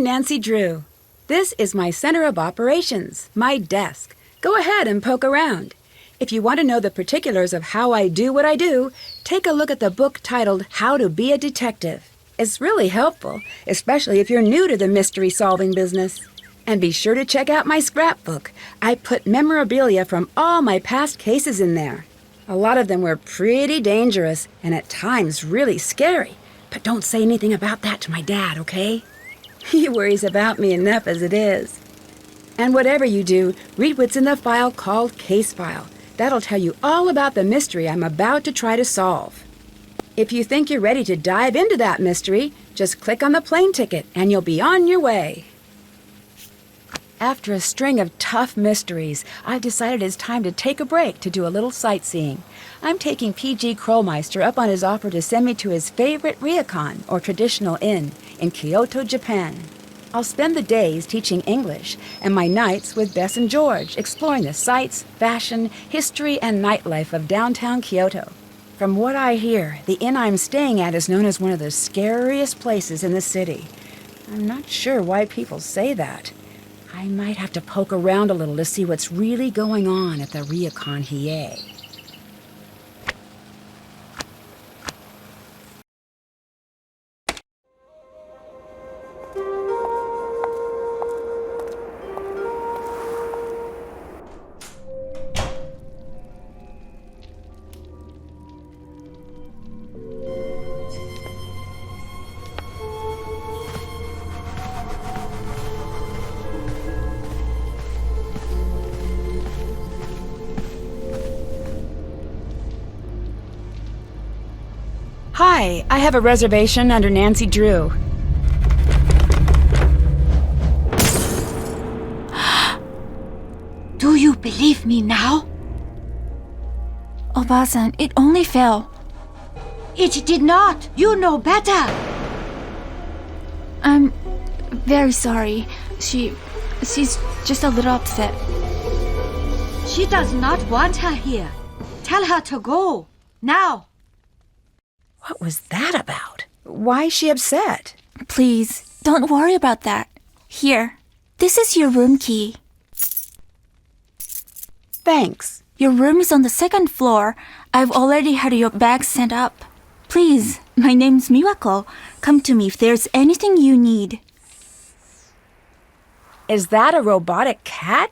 I'm Nancy Drew. This is my center of operations, my desk. Go ahead and poke around. If you want to know the particulars of how I do what I do, take a look at the book titled How to Be a Detective. It's really helpful, especially if you're new to the mystery-solving business. And be sure to check out my scrapbook. I put memorabilia from all my past cases in there. A lot of them were pretty dangerous and at times really scary. But don't say anything about that to my dad, okay? He worries about me enough as it is. And whatever you do, read what's in the file called Case File. That'll tell you all about the mystery I'm about to try to solve. If you think you're ready to dive into that mystery, just click on the plane ticket and you'll be on your way. After a string of tough mysteries, I've decided it's time to take a break to do a little sightseeing. I'm taking P.G. Krollmeister up on his offer to send me to his favorite ryokan, or traditional inn, in Kyoto, Japan. I'll spend the days teaching English, and my nights with Bess and George, exploring the sights, fashion, history, and nightlife of downtown Kyoto. From what I hear, the inn I'm staying at is known as one of the scariest places in the city. I'm not sure why people say that. I might have to poke around a little to see what's really going on at the Ryokan Hiei. Hi, I have a reservation under Nancy Drew. Do you believe me now? Oba-san, it only fell. It did not. You know better. I'm very sorry. She's just a little upset. She does not want her here. Tell her to go. Now. What was that about? Why is she upset? Please, don't worry about that. Here, this is your room key. Thanks. Your room is on the second floor. I've already had your bag sent up. Please, my name's Miwako. Come to me if there's anything you need. Is that a robotic cat?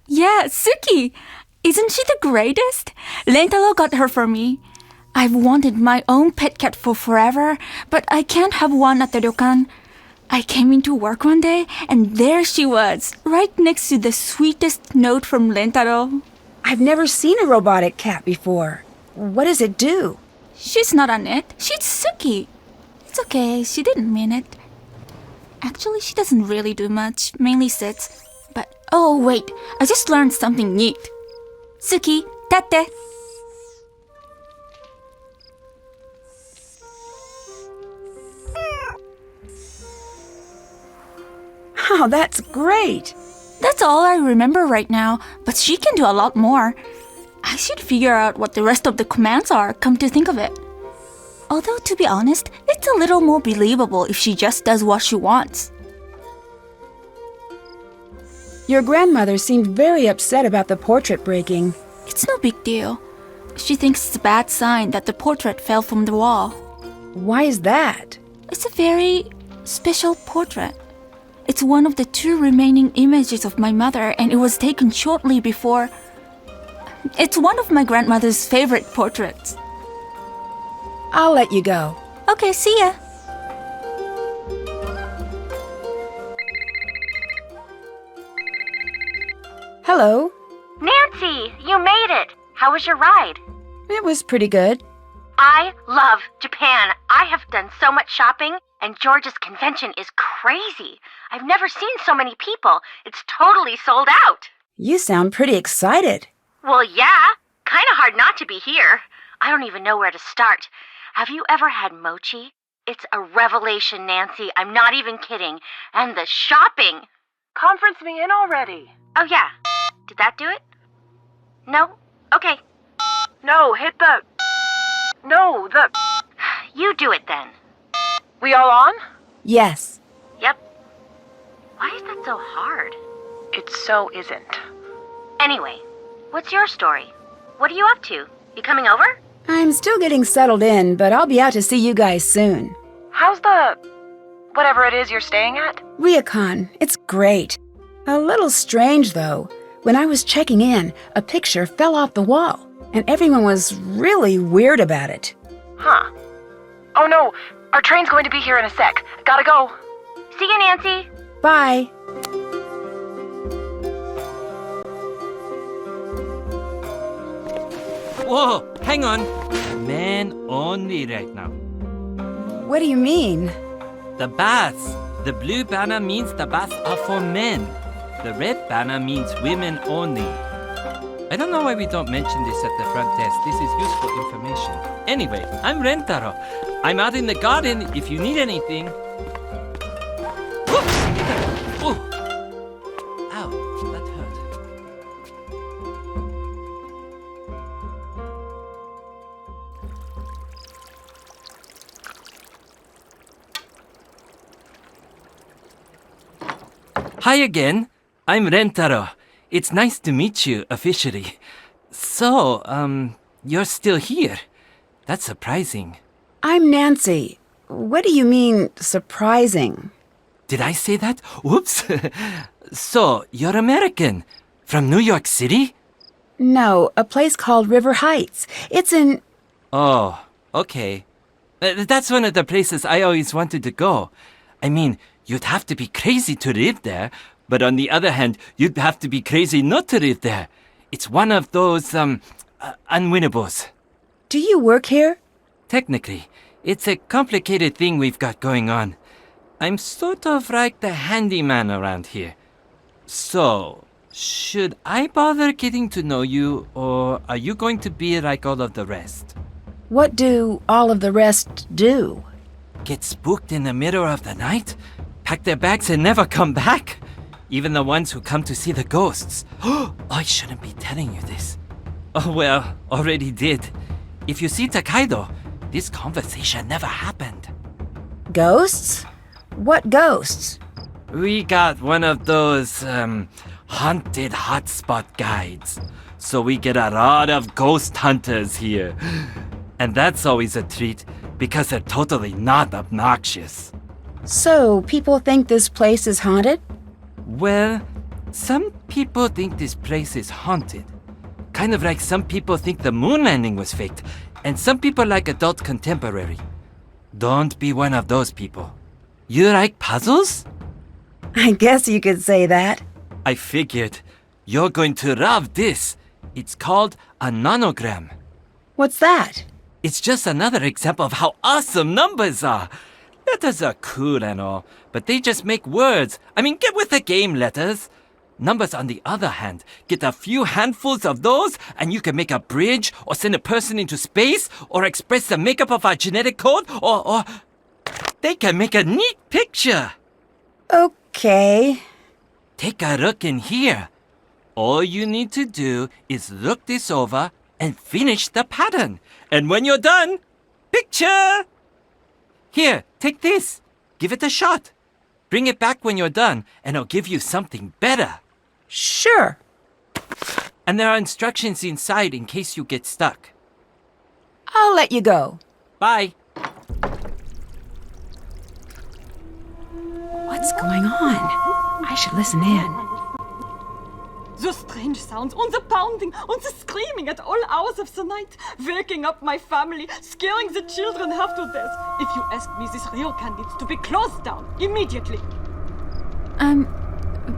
Yeah, Suki! Isn't she the greatest? Rentaro got her for me. I've wanted my own pet cat for forever, but I can't have one at the ryokan. I came into work one day, and there she was, right next to the sweetest note from Rentaro. I've never seen a robotic cat before. What does it do? She's not on it. She's Suki. It's okay, she didn't mean it. Actually, she doesn't really do much, mainly sits. But, oh wait, I just learned something neat. Suki, tate. Oh, that's great! That's all I remember right now, but she can do a lot more. I should figure out what the rest of the commands are, come to think of it. Although, to be honest, it's a little more believable if she just does what she wants. Your grandmother seemed very upset about the portrait breaking. It's no big deal. She thinks it's a bad sign that the portrait fell from the wall. Why is that? It's a very special portrait. It's one of the 2 remaining images of my mother, and it was taken shortly before. It's one of my grandmother's favorite portraits. I'll let you go. Okay, see ya. Hello. Nancy, you made it. How was your ride? It was pretty good. I love Japan. I have done so much shopping, and George's convention is crazy. I've never seen so many people. It's totally sold out. You sound pretty excited. Well, yeah. Kind of hard not to be here. I don't even know where to start. Have you ever had mochi? It's a revelation, Nancy. I'm not even kidding. And the shopping. Conference me in already. Oh, yeah. Did that do it? No? Okay. No, hit the... No, the... You do it then. We all on? Yes. Yep. Why is that so hard? It so isn't. Anyway, what's your story? What are you up to? You coming over? I'm still getting settled in, but I'll be out to see you guys soon. How's the... whatever it is you're staying at? Ryokan, it's great. A little strange, though. When I was checking in, a picture fell off the wall, and everyone was really weird about it. Huh. Oh no, our train's going to be here in a sec. Gotta go. See you, Nancy. Bye. Whoa, hang on. Men only right now. What do you mean? The baths. The blue banner means the baths are for men. The red banner means women only. I don't know why we don't mention this at the front desk. This is useful information. Anyway, I'm Rentaro. I'm out in the garden if you need anything. Whoops! Oh! Ow, that hurt. Hi again. I'm Rentaro. It's nice to meet you officially. So, you're still here. That's surprising. I'm Nancy. What do you mean, surprising? Did I say that? Whoops. So, you're American. From New York City? No, a place called River Heights. It's in... Oh, okay. That's one of the places I always wanted to go. I mean, you'd have to be crazy to live there, but on the other hand, you'd have to be crazy not to live there. It's one of those, unwinnables. Do you work here? Technically, it's a complicated thing we've got going on. I'm sort of like the handyman around here. So, should I bother getting to know you, or are you going to be like all of the rest? What do all of the rest do? Get spooked in the middle of the night? Pack their bags and never come back? Even the ones who come to see the ghosts. Oh, I shouldn't be telling you this. Oh well, already did. If you see Takaido, this conversation never happened. Ghosts? What ghosts? We got one of those, haunted hotspot guides. So we get a lot of ghost hunters here. And that's always a treat, because they're totally not obnoxious. So, people think this place is haunted? Well, some people think this place is haunted. Kind of like some people think the moon landing was faked, and some people like adult contemporary. Don't be one of those people. You like puzzles? I guess you could say that. I figured. You're going to love this. It's called a nonogram. What's that? It's just another example of how awesome numbers are. Letters are cool and all, but they just make words. I mean, get with the game, letters. Numbers, on the other hand, get a few handfuls of those, and you can make a bridge, or send a person into space, or express the makeup of our genetic code, or they can make a neat picture. Okay. Take a look in here. All you need to do is look this over and finish the pattern. And when you're done, picture! Here, take this. Give it a shot. Bring it back when you're done, and I'll give you something better. Sure. And there are instructions inside in case you get stuck. I'll let you go. Bye. What's going on? I should listen in. The strange sounds, and the pounding, and the screaming at all hours of the night, waking up my family, scaring the children half to death. If you ask me, this ryokan needs to be closed down immediately. I'm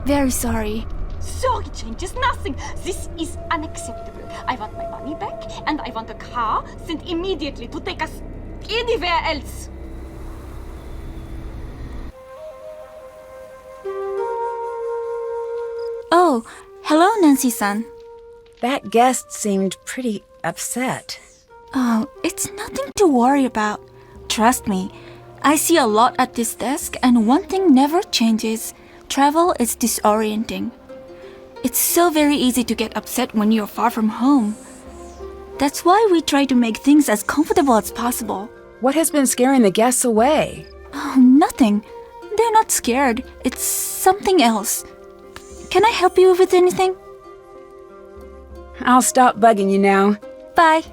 very sorry. Sorry changes nothing. This is unacceptable. I want my money back, and I want a car sent immediately to take us anywhere else. Oh, hello, Nancy-san. That guest seemed pretty upset. Oh, it's nothing to worry about. Trust me, I see a lot at this desk, and one thing never changes. Travel is disorienting. It's so very easy to get upset when you're far from home. That's why we try to make things as comfortable as possible. What has been scaring the guests away? Oh, nothing. They're not scared. It's something else. Can I help you with anything? I'll stop bugging you now. Bye.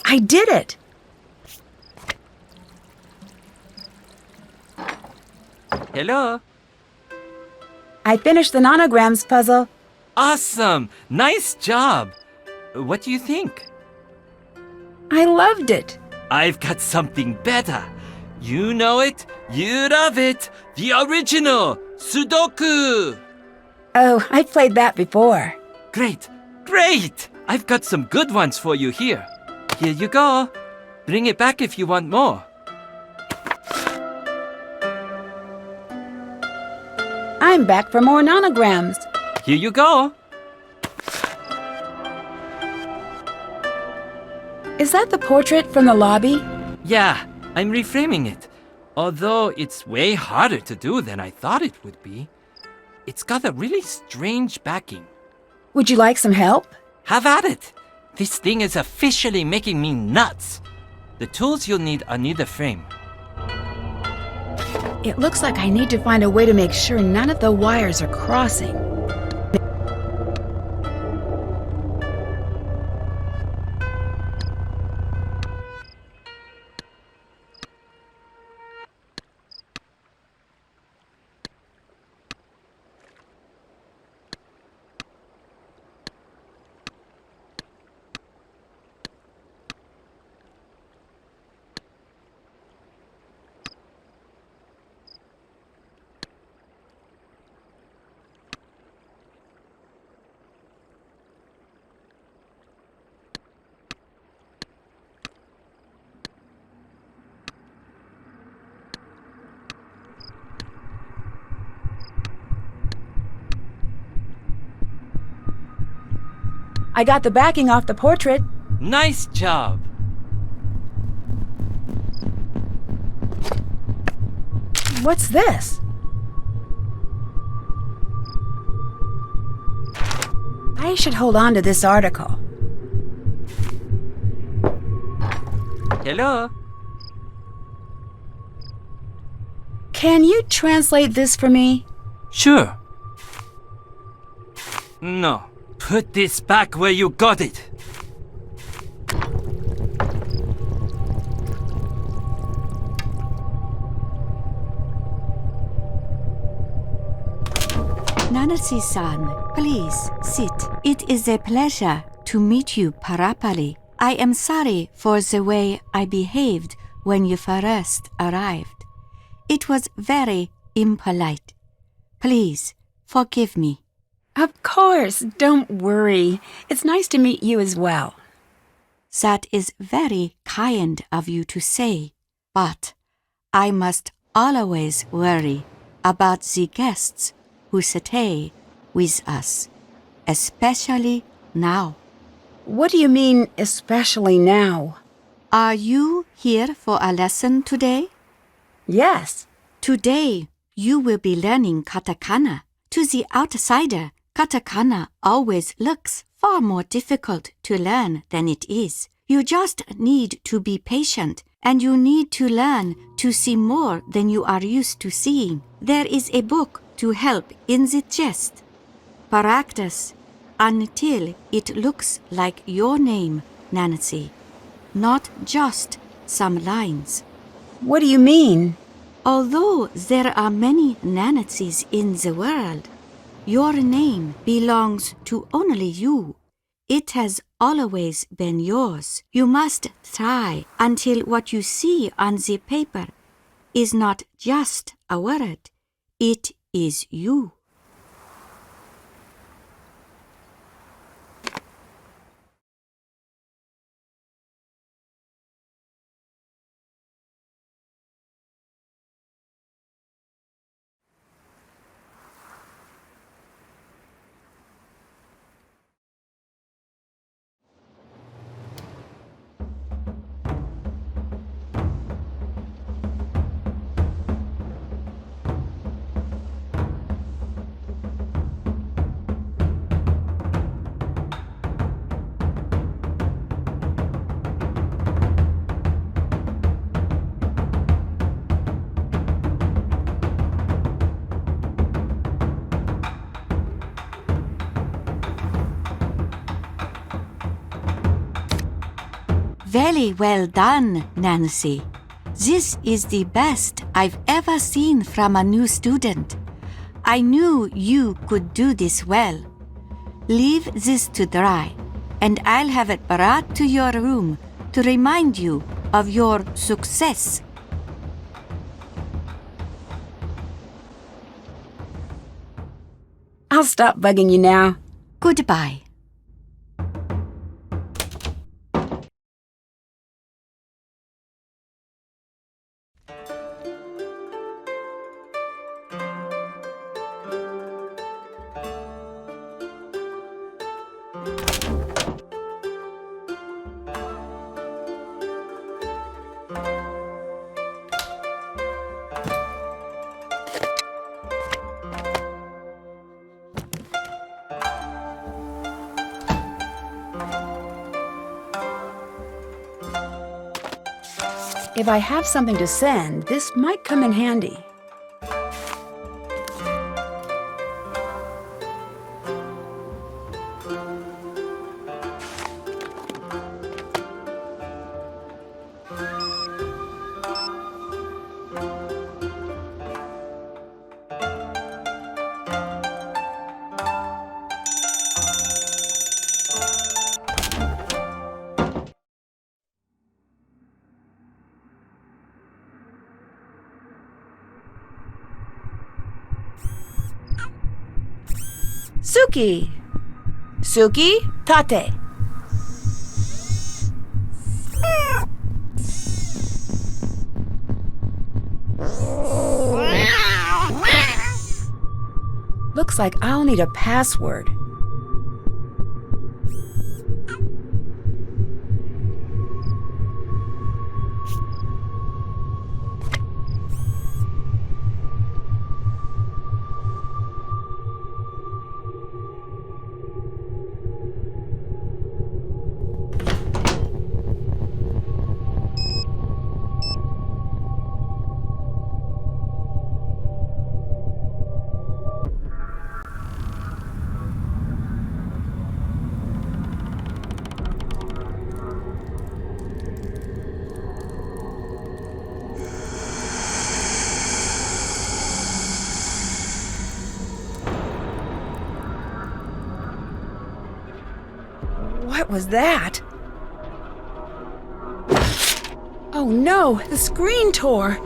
I did it! Hello? I finished the nanograms puzzle. Awesome! Nice job! What do you think? I loved it. I've got something better. You know it, you love it. The original Sudoku! Oh, I've played that before. Great, great! I've got some good ones for you here. Here you go. Bring it back if you want more. I'm back for more nanograms. Here you go. Is that the portrait from the lobby? Yeah, I'm reframing it. Although it's way harder to do than I thought it would be. It's got a really strange backing. Would you like some help? Have at it! This thing is officially making me nuts. The tools you'll need are near the frame. It looks like I need to find a way to make sure none of the wires are crossing. I got the backing off the portrait. Nice job! What's this? I should hold on to this article. Hello? Can you translate this for me? Sure. No. Put this back where you got it. Nancy-san, please sit. It is a pleasure to meet you, Parapali. I am sorry for the way I behaved when you first arrived. It was very impolite. Please forgive me. Of course, don't worry. It's nice to meet you as well. That is very kind of you to say, but I must always worry about the guests who stay with us, especially now. What do you mean, especially now? Are you here for a lesson today? Yes. Today, you will be learning katakana. To the outsider, katakana always looks far more difficult to learn than it is. You just need to be patient, and you need to learn to see more than you are used to seeing. There is a book to help in the chest. Practice until it looks like your name, Nancy, not just some lines. What do you mean? Although there are many Nancys in the world, your name belongs to only you. It has always been yours. You must try until what you see on the paper is not just a word. It is you. Very well done, Nancy. This is the best I've ever seen from a new student. I knew you could do this well. Leave this to dry, and I'll have it brought to your room to remind you of your success. I'll stop bugging you now. Goodbye. If I have something to send, this might come in handy. Suki! Suki, tate! Looks like I'll need a password. What was that? Oh no, the screen tore!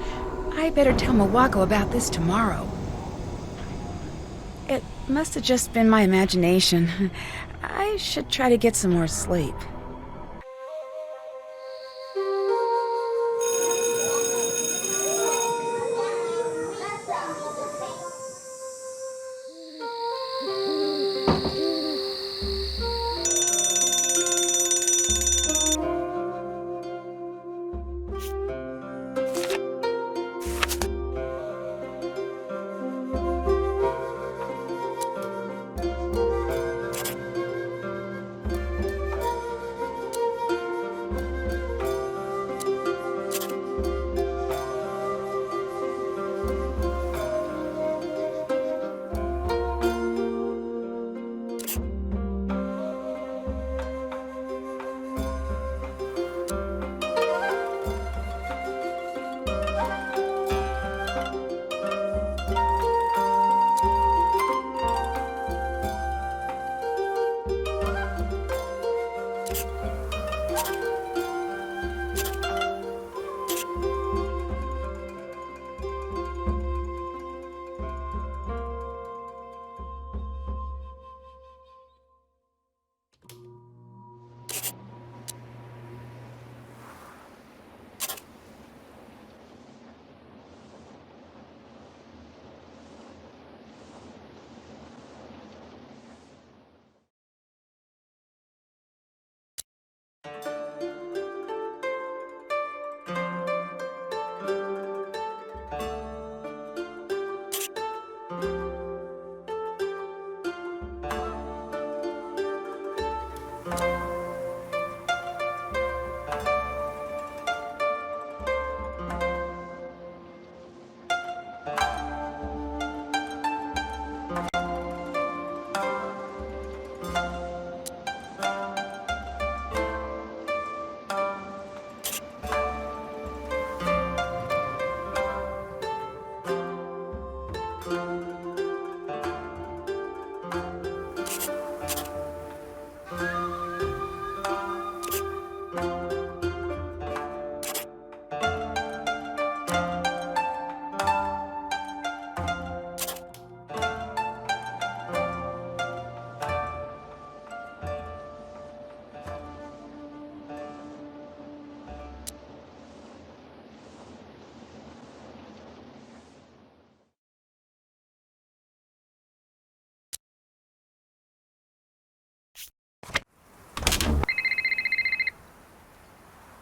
I better tell Mawako about this tomorrow. It must have just been my imagination. I should try to get some more sleep.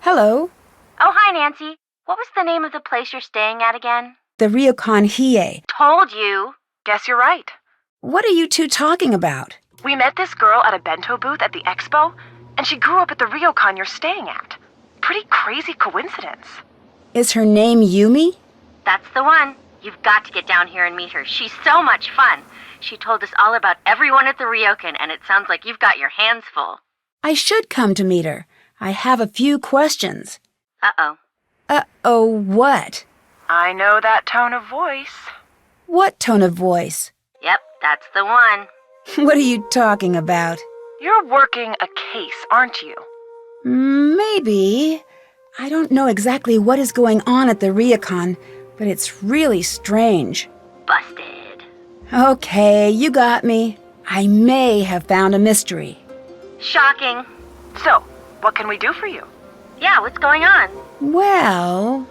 Hello. Oh, hi, Nancy. What was the name of the place you're staying at again? The Ryokan Hiei. Told you. Guess you're right. What are you two talking about? We met this girl at a bento booth at the expo, and she grew up at the ryokan you're staying at. Pretty crazy coincidence. Is her name Yumi? That's the one. You've got to get down here and meet her. She's so much fun. She told us all about everyone at the Ryokan, and it sounds like you've got your hands full. I should come to meet her. I have a few questions. Uh-oh. Uh-oh, what? I know that tone of voice. What tone of voice? Yep, that's the one. What are you talking about? You're working a case, aren't you? Maybe. I don't know exactly what is going on at the Ryokan, but it's really strange. Busted. Okay, you got me. I may have found a mystery. Shocking. So, what can we do for you? Yeah, what's going on? Well,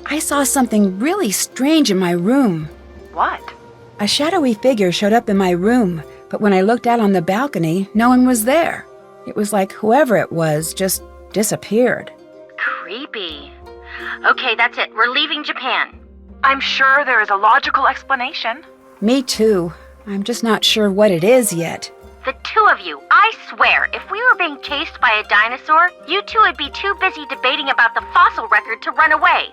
I saw something really strange in my room. What? A shadowy figure showed up in my room, but when I looked out on the balcony, no one was there. It was like whoever it was just disappeared. Creepy. Okay, that's it. We're leaving Japan. I'm sure there is a logical explanation. Me too. I'm just not sure what it is yet. The two of you, I swear, if we were being chased by a dinosaur, you two would be too busy debating about the fossil record to run away.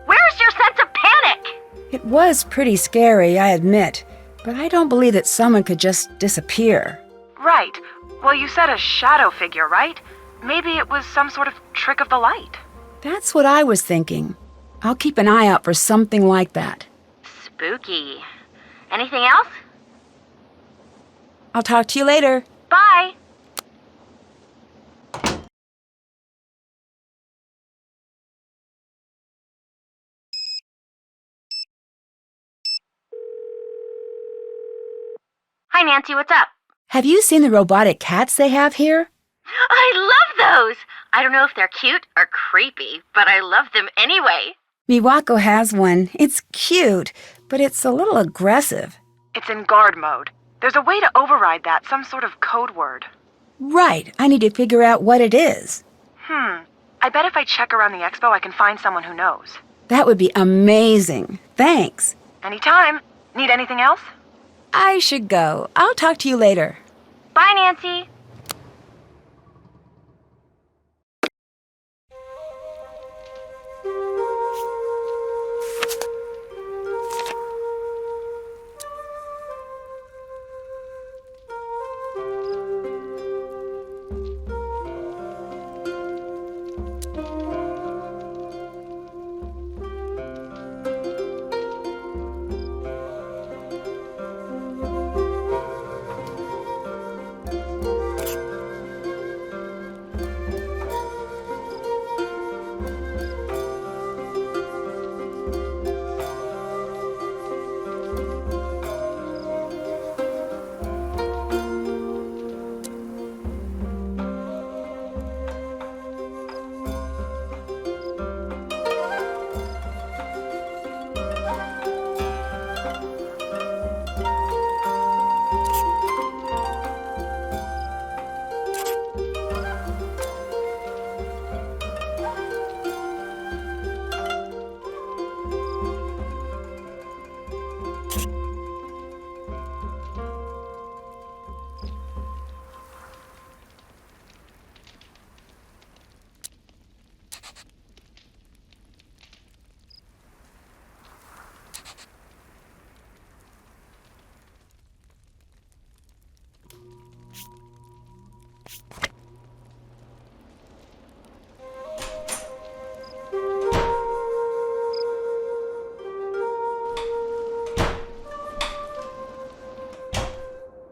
Where's your sense of panic? It was pretty scary, I admit, but I don't believe that someone could just disappear. Right. Well, you said a shadow figure, right? Maybe it was some sort of trick of the light. That's what I was thinking. I'll keep an eye out for something like that. Spooky. Anything else? I'll talk to you later. Bye. Hi, Nancy, what's up? Have you seen the robotic cats they have here? I love those! I don't know if they're cute or creepy, but I love them anyway. Miwako has one. It's cute, but it's a little aggressive. It's in guard mode. There's a way to override that, some sort of code word. Right. I need to figure out what it is. I bet if I check around the expo, I can find someone who knows. That would be amazing. Thanks. Anytime. Need anything else? I should go. I'll talk to you later. Bye, Nancy.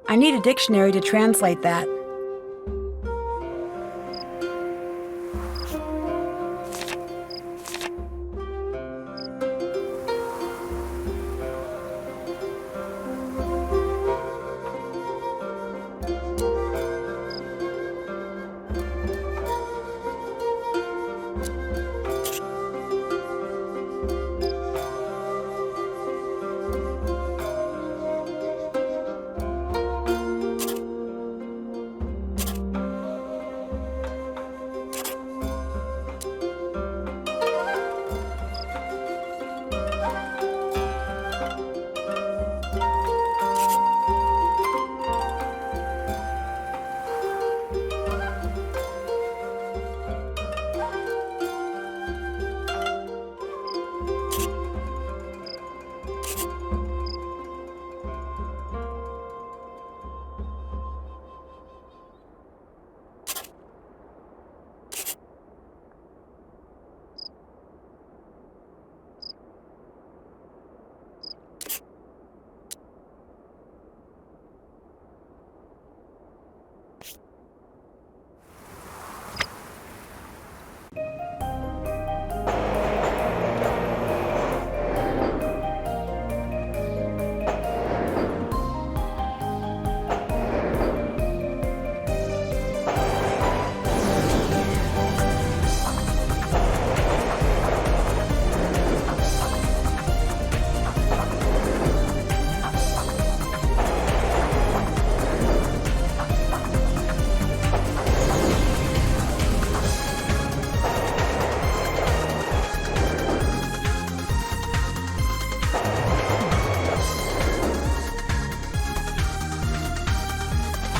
I need a dictionary to translate that.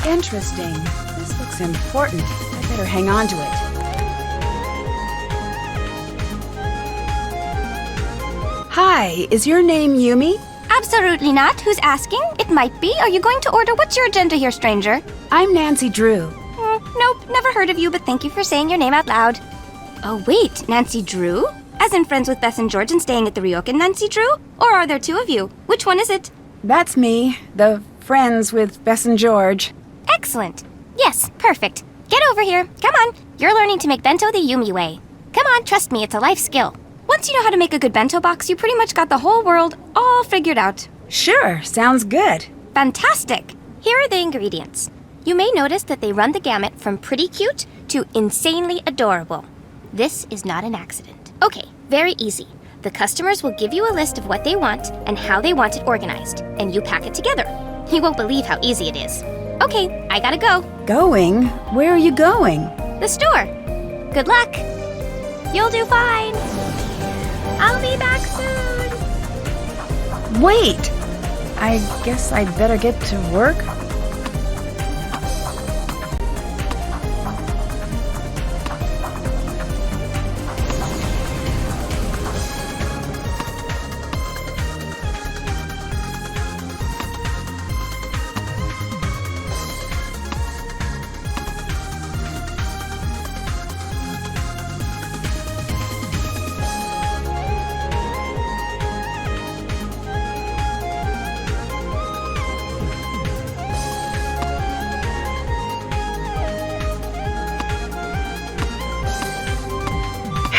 Interesting. This looks important. I better hang on to it. Hi, is your name Yumi? Absolutely not. Who's asking? It might be. Are you going to order? What's your agenda here, stranger? I'm Nancy Drew. Nope, never heard of you, but thank you for saying your name out loud. Oh, wait, Nancy Drew? As in friends with Bess and George and staying at the Ryokan Nancy Drew? Or are there two of you? Which one is it? That's me, the friends with Bess and George. Excellent. Yes, perfect. Get over here. Come on. You're learning to make bento the Yumi way. Come on, trust me, it's a life skill. Once you know how to make a good bento box, you pretty much got the whole world all figured out. Sure, sounds good. Fantastic. Here are the ingredients. You may notice that they run the gamut from pretty cute to insanely adorable. This is not an accident. Okay, very easy. The customers will give you a list of what they want and how they want it organized, and you pack it together. You won't believe how easy it is. Okay, I gotta go. Going? Where are you going? The store. Good luck. You'll do fine. I'll be back soon. Wait! I guess I'd better get to work.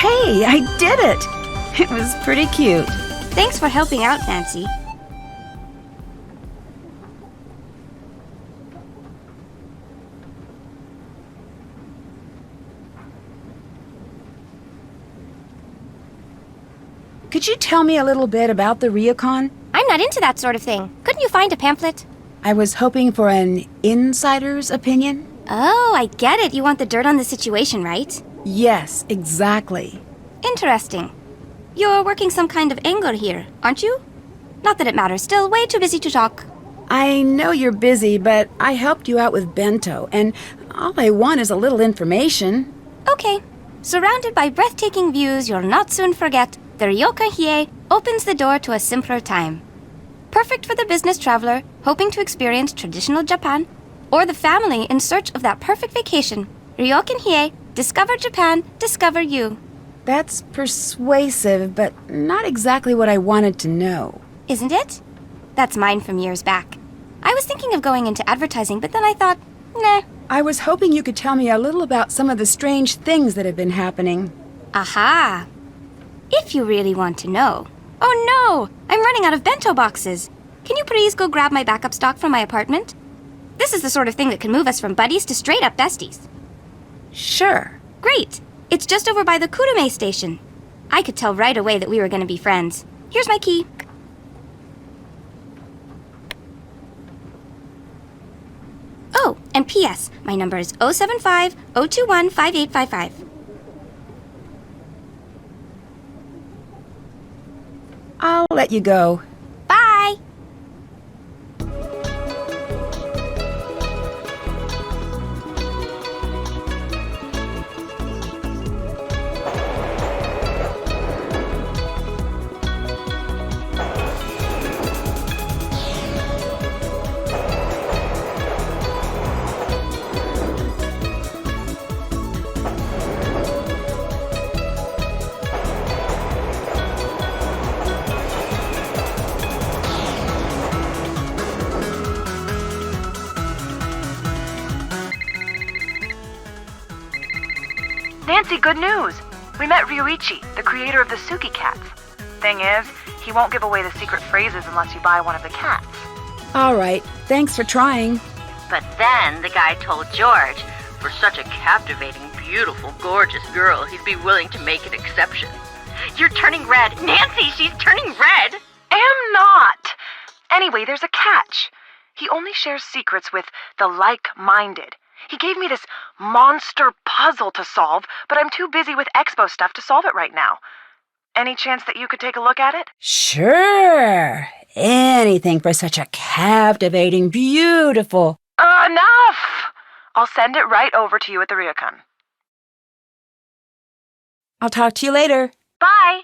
Hey, I did it! It was pretty cute. Thanks for helping out, Nancy. Could you tell me a little bit about the Ryokan? I'm not into that sort of thing. Couldn't you find a pamphlet? I was hoping for an insider's opinion. Oh, I get it. You want the dirt on the situation, right? Yes, exactly. Interesting. You're working some kind of angle here, aren't you? Not that it matters. Still way too busy to talk. I know you're busy, but I helped you out with Bento, and all I want is a little information. Okay. Surrounded by breathtaking views you'll not soon forget, the Ryokan Hiei opens the door to a simpler time. Perfect for the business traveler hoping to experience traditional Japan, or the family in search of that perfect vacation. Ryokan Hiei, discover Japan, discover you. That's persuasive, but not exactly what I wanted to know. Isn't it? That's mine from years back. I was thinking of going into advertising, but then I thought, nah. I was hoping you could tell me a little about some of the strange things that have been happening. Aha! If you really want to know. Oh no! I'm running out of bento boxes. Can you please go grab my backup stock from my apartment? This is the sort of thing that can move us from buddies to straight-up besties. Sure. Great! It's just over by the Kurume station. I could tell right away that we were going to be friends. Here's my key. Oh, and P.S. My number is 075-021-5855. I'll let you go. Bye! Nancy, good news! We met Ryuichi, the creator of the Suki cats. Thing is, he won't give away the secret phrases unless you buy one of the cats. All right, thanks for trying. But then the guy told George, for such a captivating, beautiful, gorgeous girl, he'd be willing to make an exception. You're turning red. Nancy, she's turning red! Am not! Anyway, there's a catch. He only shares secrets with the like-minded. He gave me this monster puzzle to solve, but I'm too busy with Expo stuff to solve it right now. Any chance that you could take a look at it? Sure. Anything for such a captivating, beautiful... Enough! I'll send it right over to you at the Ryokan. I'll talk to you later. Bye.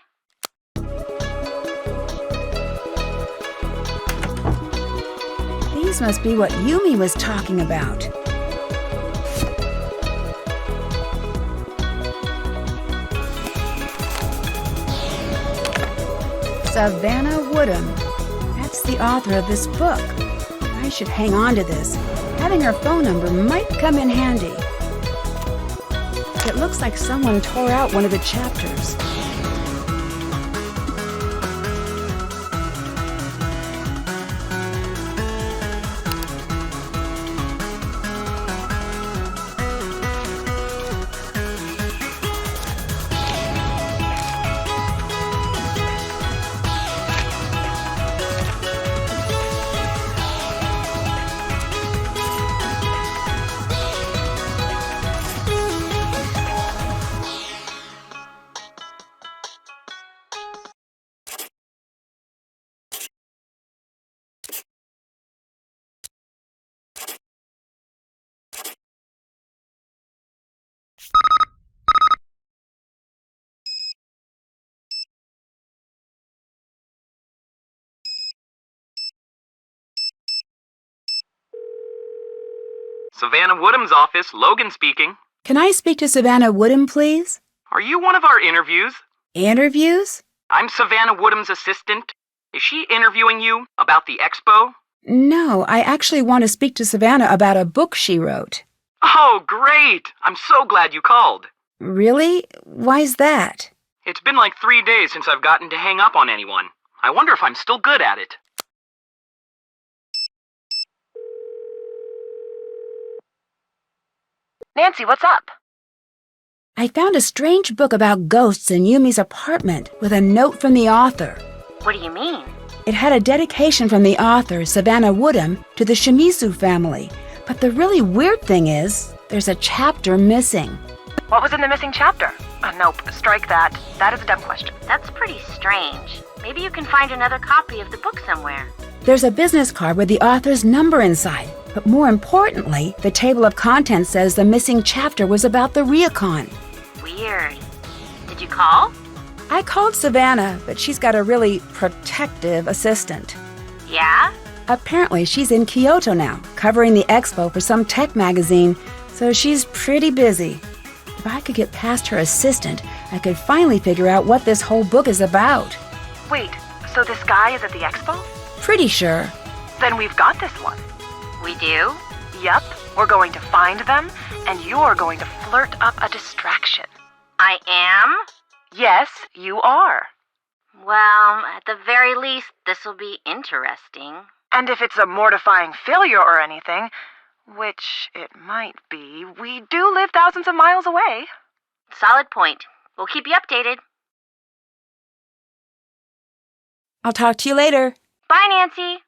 These must be what Yumi was talking about. Savannah Woodham. That's the author of this book. I should hang on to this. Having her phone number might come in handy. It looks like someone tore out one of the chapters. Savannah Woodham's office, Logan speaking. Can I speak to Savannah Woodham, please? Are you one of our interviews? Interviews? I'm Savannah Woodham's assistant. Is she interviewing you about the expo? No, I actually want to speak to Savannah about a book she wrote. Oh, great! I'm so glad you called. Really? Why's that? It's been like 3 days since I've gotten to hang up on anyone. I wonder if I'm still good at it. Nancy, what's up? I found a strange book about ghosts in Yumi's apartment with a note from the author. What do you mean? It had a dedication from the author, Savannah Woodham, to the Shimizu family. But the really weird thing is, there's a chapter missing. What was in the missing chapter? Nope, strike that. That is a dumb question. That's pretty strange. Maybe you can find another copy of the book somewhere. There's a business card with the author's number inside. But more importantly, the table of contents says the missing chapter was about the Ryokan. Weird. Did you call? I called Savannah, but she's got a really protective assistant. Yeah? Apparently, she's in Kyoto now, covering the expo for some tech magazine, so she's pretty busy. If I could get past her assistant, I could finally figure out what this whole book is about. Wait, so this guy is at the expo? Pretty sure. Then we've got this one. We do? Yep, we're going to find them, and you're going to flirt up a distraction. I am? Yes, you are. Well, at the very least, this'll be interesting. And if it's a mortifying failure or anything, which it might be, we do live thousands of miles away. Solid point. We'll keep you updated. I'll talk to you later. Bye, Nancy.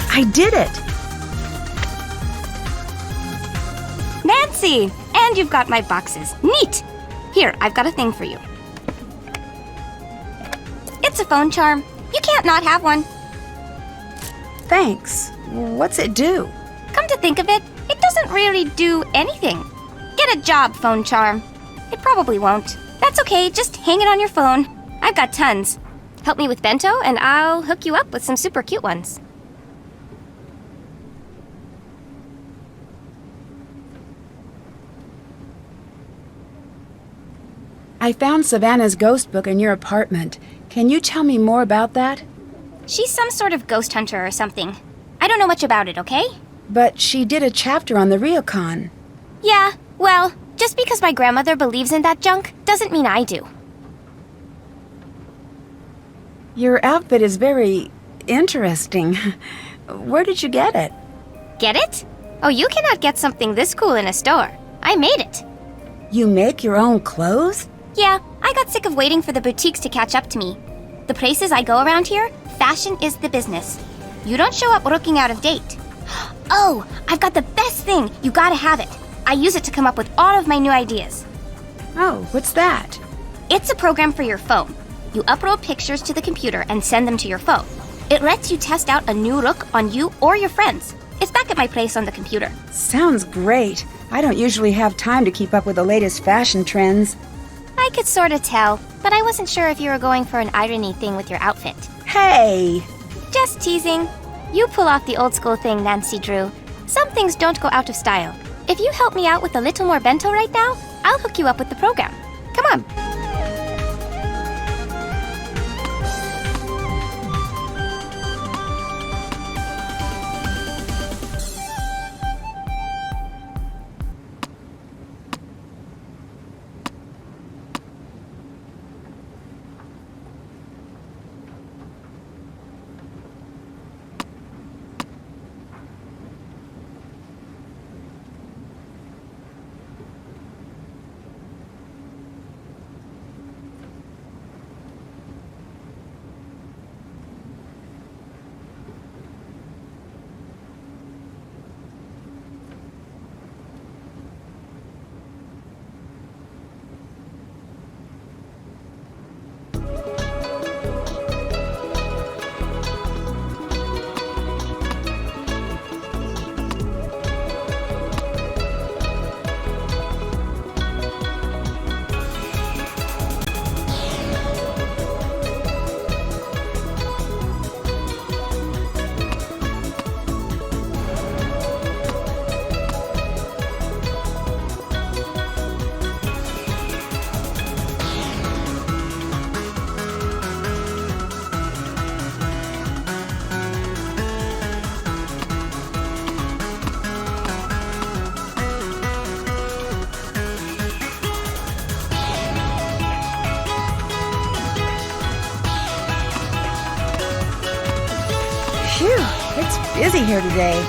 I did it! Nancy! And you've got my boxes. Neat! Here, I've got a thing for you. It's a phone charm. You can't not have one. Thanks. What's it do? Come to think of it, it doesn't really do anything. Get a job, phone charm. It probably won't. That's okay, just hang it on your phone. I've got tons. Help me with Bento, and I'll hook you up with some super cute ones. I found Savannah's ghost book in your apartment. Can you tell me more about that? She's some sort of ghost hunter or something. I don't know much about it, okay? But she did a chapter on the Ryokan. Yeah, well, just because my grandmother believes in that junk doesn't mean I do. Your outfit is very interesting. Where did you get it? Get it? Oh, you cannot get something this cool in a store. I made it. You make your own clothes? Yeah, I got sick of waiting for the boutiques to catch up to me. The places I go around here, fashion is the business. You don't show up looking out of date. Oh, I've got the best thing. You gotta have it. I use it to come up with all of my new ideas. Oh, what's that? It's a program for your phone. You upload pictures to the computer and send them to your phone. It lets you test out a new look on you or your friends. It's back at my place on the computer. Sounds great. I don't usually have time to keep up with the latest fashion trends. I could sort of tell, but I wasn't sure if you were going for an irony thing with your outfit. Hey! Just teasing. You pull off the old school thing, Nancy Drew. Some things don't go out of style. If you help me out with a little more bento right now, I'll hook you up with the program. Come on. Phew, it's busy here today.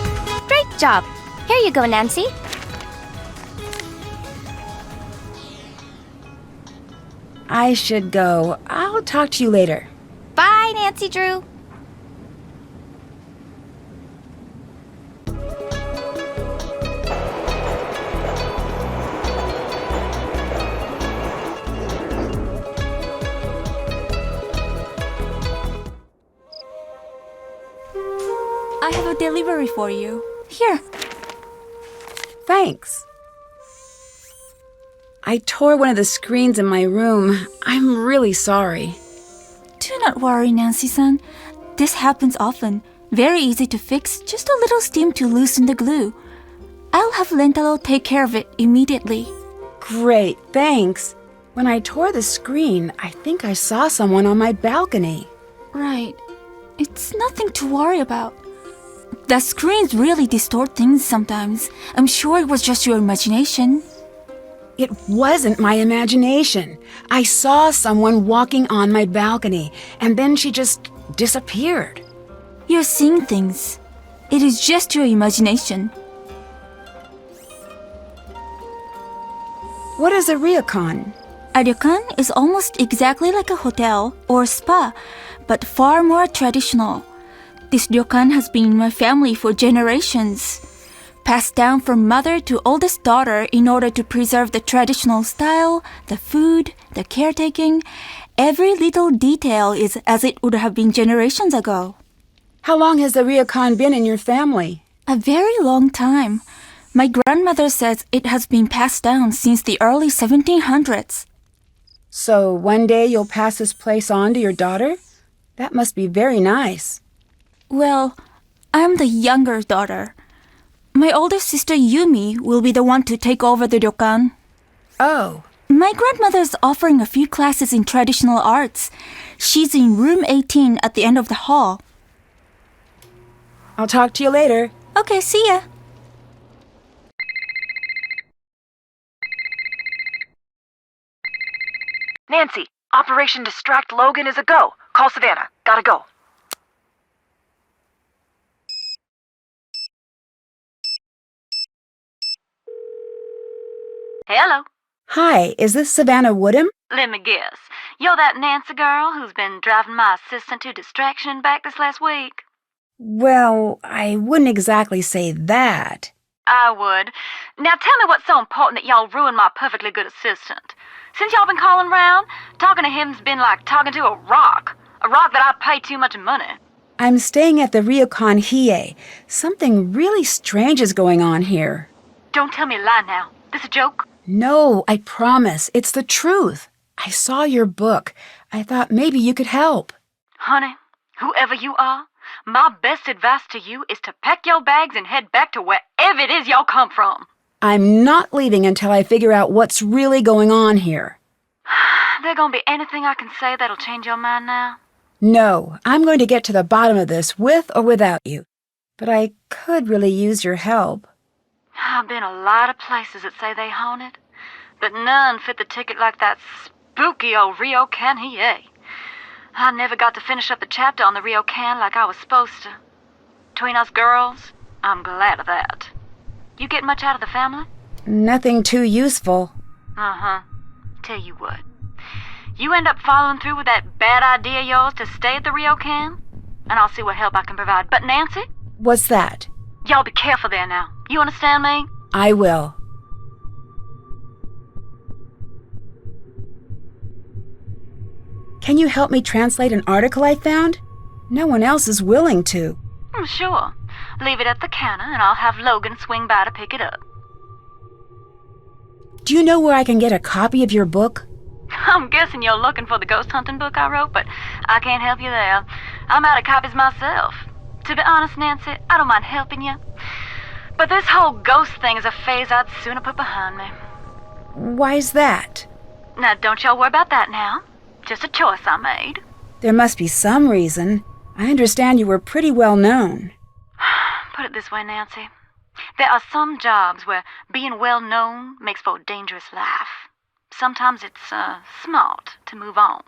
Great job. Here you go, Nancy. I should go. I'll talk to you later. Bye, Nancy Drew. I have a delivery for you. Here. Thanks. I tore one of the screens in my room. I'm really sorry. Do not worry, Nancy-san. This happens often. Very easy to fix, just a little steam to loosen the glue. I'll have Rentaro take care of it immediately. Great, thanks. When I tore the screen, I think I saw someone on my balcony. Right. It's nothing to worry about. The screens really distort things sometimes. I'm sure it was just your imagination. It wasn't my imagination. I saw someone walking on my balcony, and then she just disappeared. You're seeing things. It is just your imagination. What is a ryokan? A ryokan is almost exactly like a hotel or spa, but far more traditional. This ryokan has been in my family for generations. Passed down from mother to oldest daughter in order to preserve the traditional style, the food, the caretaking. Every little detail is as it would have been generations ago. How long has the ryokan been in your family? A very long time. My grandmother says it has been passed down since the early 1700s. So one day you'll pass this place on to your daughter? That must be very nice. Well, I'm the younger daughter. My older sister Yumi will be the one to take over the ryokan. Oh. My grandmother's offering a few classes in traditional arts. She's in room 18 at the end of the hall. I'll talk to you later. Okay, see ya. Nancy, Operation Distract Logan is a go. Call Savannah. Gotta go. Hello. Hi, is this Savannah Woodham? Let me guess. You're that Nancy girl who's been driving my assistant to distraction and back this last week? Well, I wouldn't exactly say that. I would. Now tell me what's so important that y'all ruined my perfectly good assistant. Since y'all been calling round, talking to him's been like talking to a rock that I pay too much money. I'm staying at the Ryokan Hiei. Something really strange is going on here. Don't tell me a lie now. This a joke? No, I promise. It's the truth. I saw your book. I thought maybe you could help. Honey, whoever you are, my best advice to you is to pack your bags and head back to wherever it is y'all come from. I'm not leaving until I figure out what's really going on here. There gonna be anything I can say that'll change your mind now? No, I'm going to get to the bottom of this with or without you. But I could really use your help. I've been a lot of places that say they haunted, but none fit the ticket like that spooky old Ryokan Hiei. I never got to finish up the chapter on the Ryokan like I was supposed to. Between us girls, I'm glad of that. You get much out of the family? Nothing too useful. Uh-huh. Tell you what. You end up following through with that bad idea of yours to stay at the Ryokan, and I'll see what help I can provide. But Nancy? What's that? Y'all be careful there now. You understand me? I will. Can you help me translate an article I found? No one else is willing to. Sure. Leave it at the counter, and I'll have Logan swing by to pick it up. Do you know where I can get a copy of your book? I'm guessing you're looking for the ghost hunting book I wrote, but I can't help you there. I'm out of copies myself. To be honest, Nancy, I don't mind helping you. But this whole ghost thing is a phase I'd sooner put behind me. Why's that? Now, don't y'all worry about that now. Just a choice I made. There must be some reason. I understand you were pretty well known. Put it this way, Nancy. There are some jobs where being well known makes for a dangerous life. Sometimes it's, smart to move on.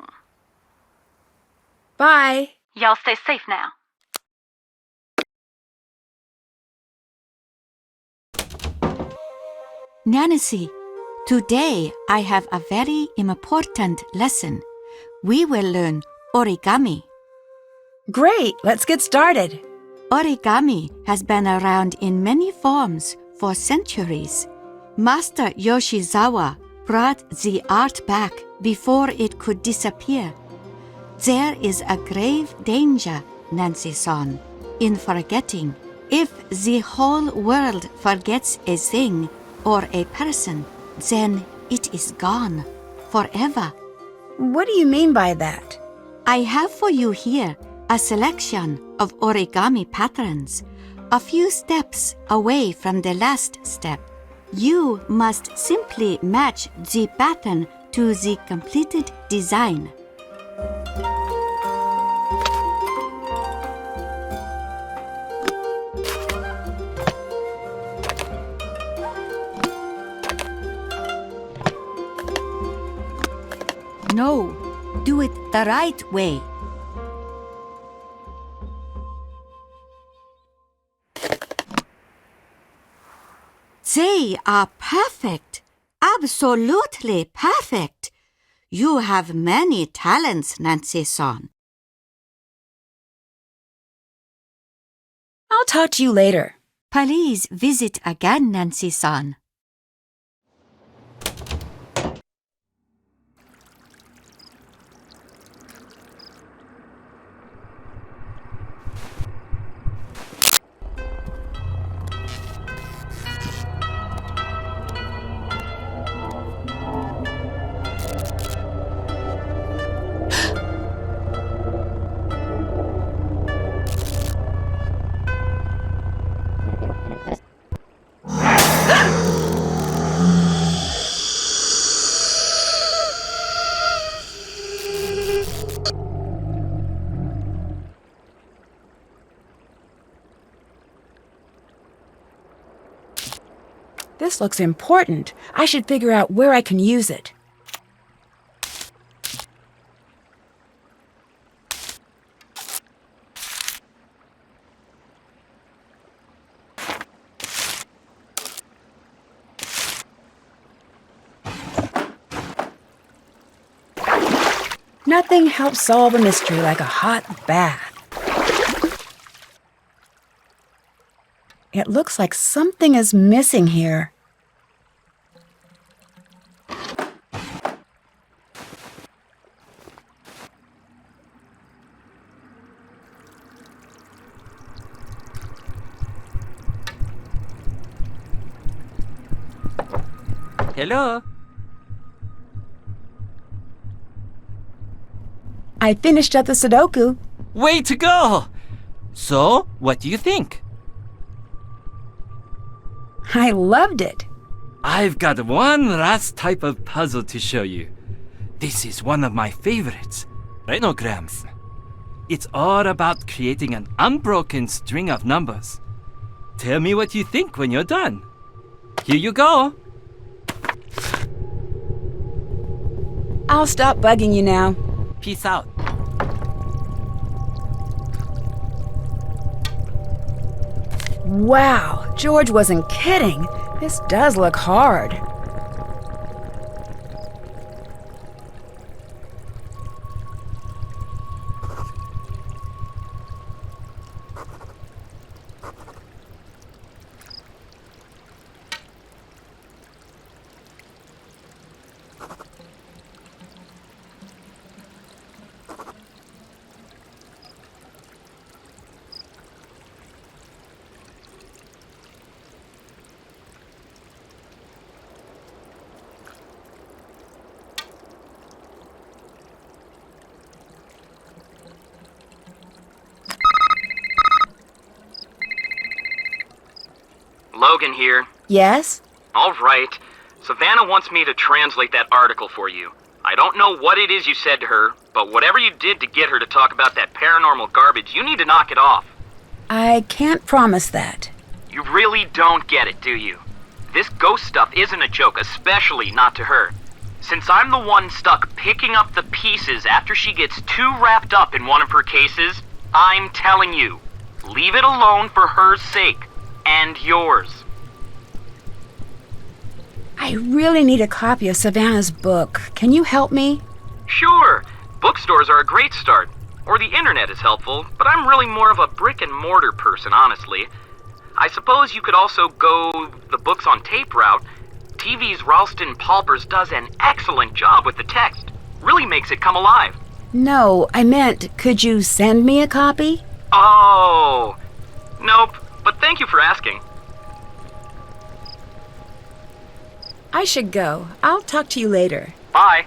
Bye. Y'all stay safe now. Nancy, today I have a very important lesson. We will learn origami. Great, let's get started. Origami has been around in many forms for centuries. Master Yoshizawa brought the art back before it could disappear. There is a grave danger, Nancy-san, in forgetting. If the whole world forgets a thing or a person, then it is gone forever. What do you mean by that? I have for you here a selection of origami patterns, a few steps away from the last step. You must simply match the pattern to the completed design. No, do it the right way. They are perfect, absolutely perfect. You have many talents, Nancy-san. I'll talk to you later. Please visit again, Nancy-san. This looks important. I should figure out where I can use it. Nothing helps solve a mystery like a hot bath. It looks like something is missing here. Hello? I finished up the Sudoku. Way to go! So, what do you think? I loved it. I've got one last type of puzzle to show you. This is one of my favorites, renograms. It's all about creating an unbroken string of numbers. Tell me what you think when you're done. Here you go. I'll stop bugging you now. Peace out. Wow, George wasn't kidding. This does look hard. Logan here. Yes? All right. Savannah wants me to translate that article for you. I don't know what it is you said to her, but whatever you did to get her to talk about that paranormal garbage, you need to knock it off. I can't promise that. You really don't get it, do you? This ghost stuff isn't a joke, especially not to her. Since I'm the one stuck picking up the pieces after she gets too wrapped up in one of her cases, I'm telling you, leave it alone for her sake. And yours. I really need a copy of Savannah's book. Can you help me? Sure. Bookstores are a great start. Or the internet is helpful, but I'm really more of a brick and mortar person, honestly. I suppose you could also go the books on tape route. TV's Ralston Palpers does an excellent job with the text. Really makes it come alive. No, I meant, could you send me a copy? Oh. Nope. But thank you for asking. I should go. I'll talk to you later. Bye.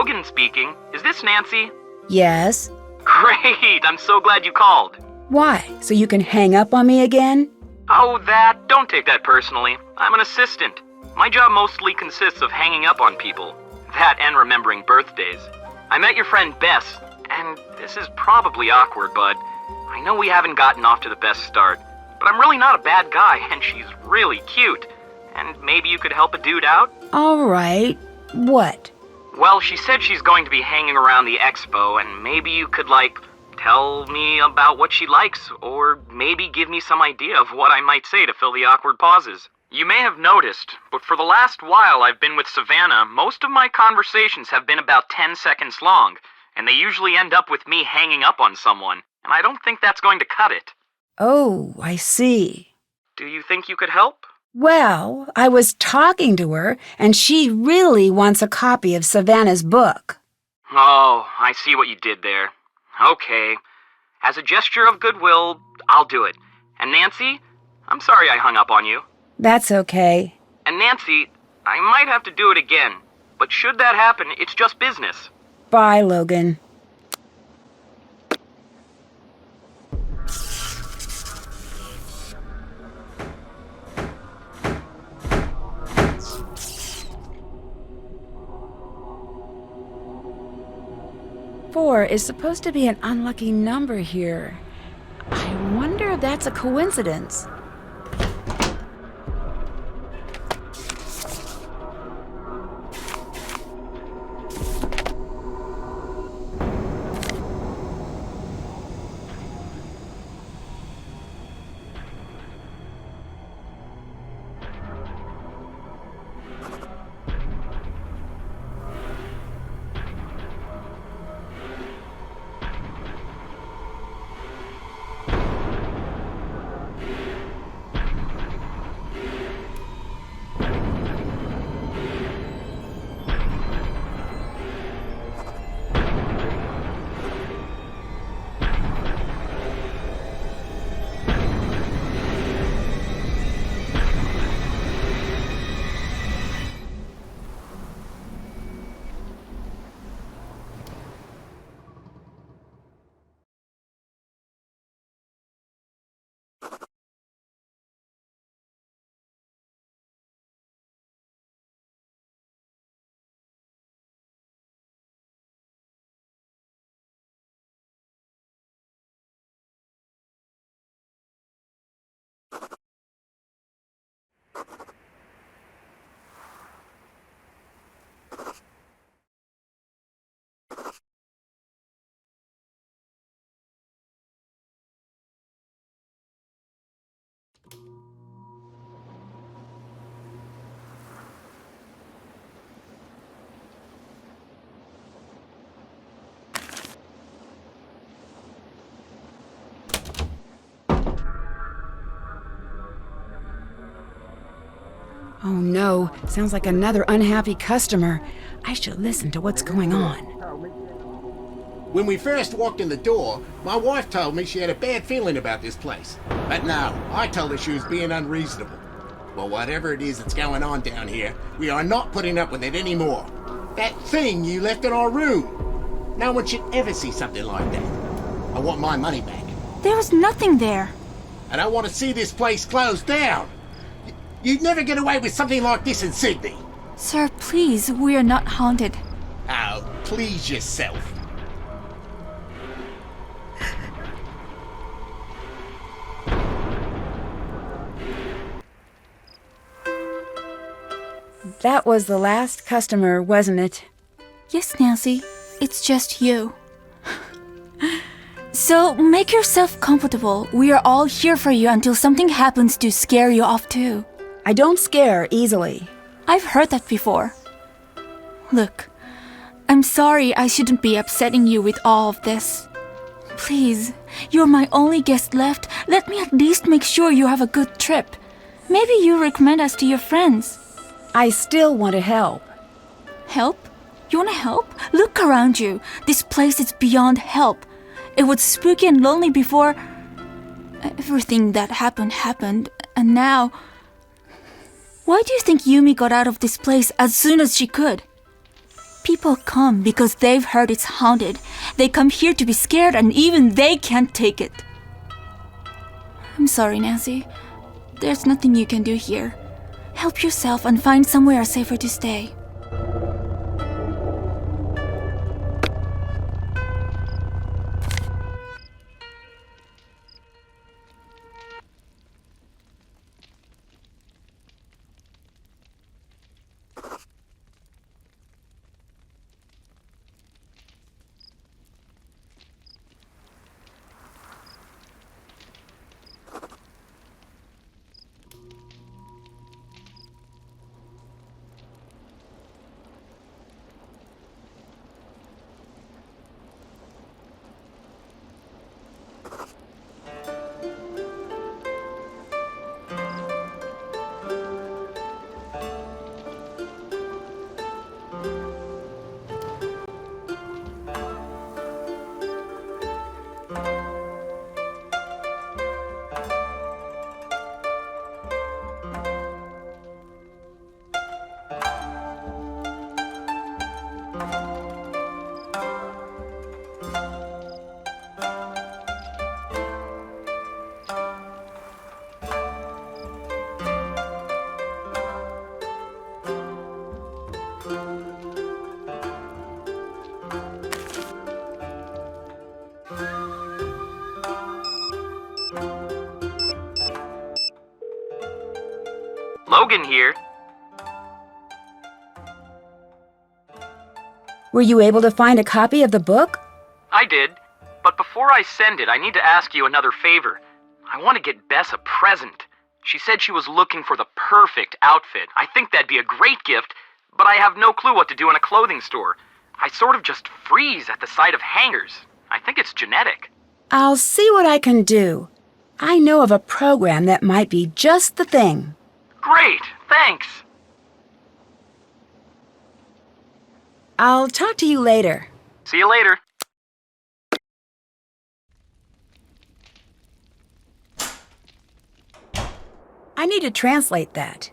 Logan speaking. Is this Nancy? Yes? Great, I'm so glad you called. Why? So you can hang up on me again? Oh, that? Don't take that personally. I'm an assistant. My job mostly consists of hanging up on people. That and remembering birthdays. I met your friend Bess, and this is probably awkward, bud. I know we haven't gotten off to the best start, but I'm really not a bad guy, and she's really cute. And maybe you could help a dude out? All right. What? Well, she said she's going to be hanging around the expo, and maybe you could, tell me about what she likes, or maybe give me some idea of what I might say to fill the awkward pauses. You may have noticed, but for the last while I've been with Savannah, most of my conversations have been about 10 seconds long, and they usually end up with me hanging up on someone, and I don't think that's going to cut it. Oh, I see. Do you think you could help? Well, I was talking to her, and she really wants a copy of Savannah's book. Oh, I see what you did there. Okay. As a gesture of goodwill, I'll do it. And Nancy, I'm sorry I hung up on you. That's okay. And Nancy, I might have to do it again, but should that happen, it's just business. Bye, Logan. Four is supposed to be an unlucky number here. I wonder if that's a coincidence. Oh no, sounds like another unhappy customer. I should listen to what's going on. When we first walked in the door, my wife told me she had a bad feeling about this place. But no, I told her she was being unreasonable. Well, whatever it is that's going on down here, we are not putting up with it anymore. That thing you left in our room. No one should ever see something like that. I want my money back. There was nothing there. And I want to see this place closed down. You'd never get away with something like this in Sydney. Sir, please, we are not haunted. Oh, please yourself. That was the last customer, wasn't it? Yes, Nancy, it's just you. So, make yourself comfortable. We are all here for you until something happens to scare you off too. I don't scare easily. I've heard that before. Look, I'm sorry I shouldn't be upsetting you with all of this. Please, you're my only guest left. Let me at least make sure you have a good trip. Maybe you recommend us to your friends. I still want to help. Help? You want to help? Look around you. This place is beyond help. It was spooky and lonely before everything that happened, and now... Why do you think Yumi got out of this place as soon as she could? People come because they've heard it's haunted. They come here to be scared and even they can't take it. I'm sorry, Nancy. There's nothing you can do here. Help yourself and find somewhere safer to stay. Logan here. Were you able to find a copy of the book? I did. But before I send it, I need to ask you another favor. I want to get Bess a present. She said she was looking for the perfect outfit. I think that'd be a great gift, but I have no clue what to do in a clothing store. I sort of just freeze at the sight of hangers. I think it's genetic. I'll see what I can do. I know of a program that might be just the thing. Great, thanks. I'll talk to you later. See you later. I need to translate that.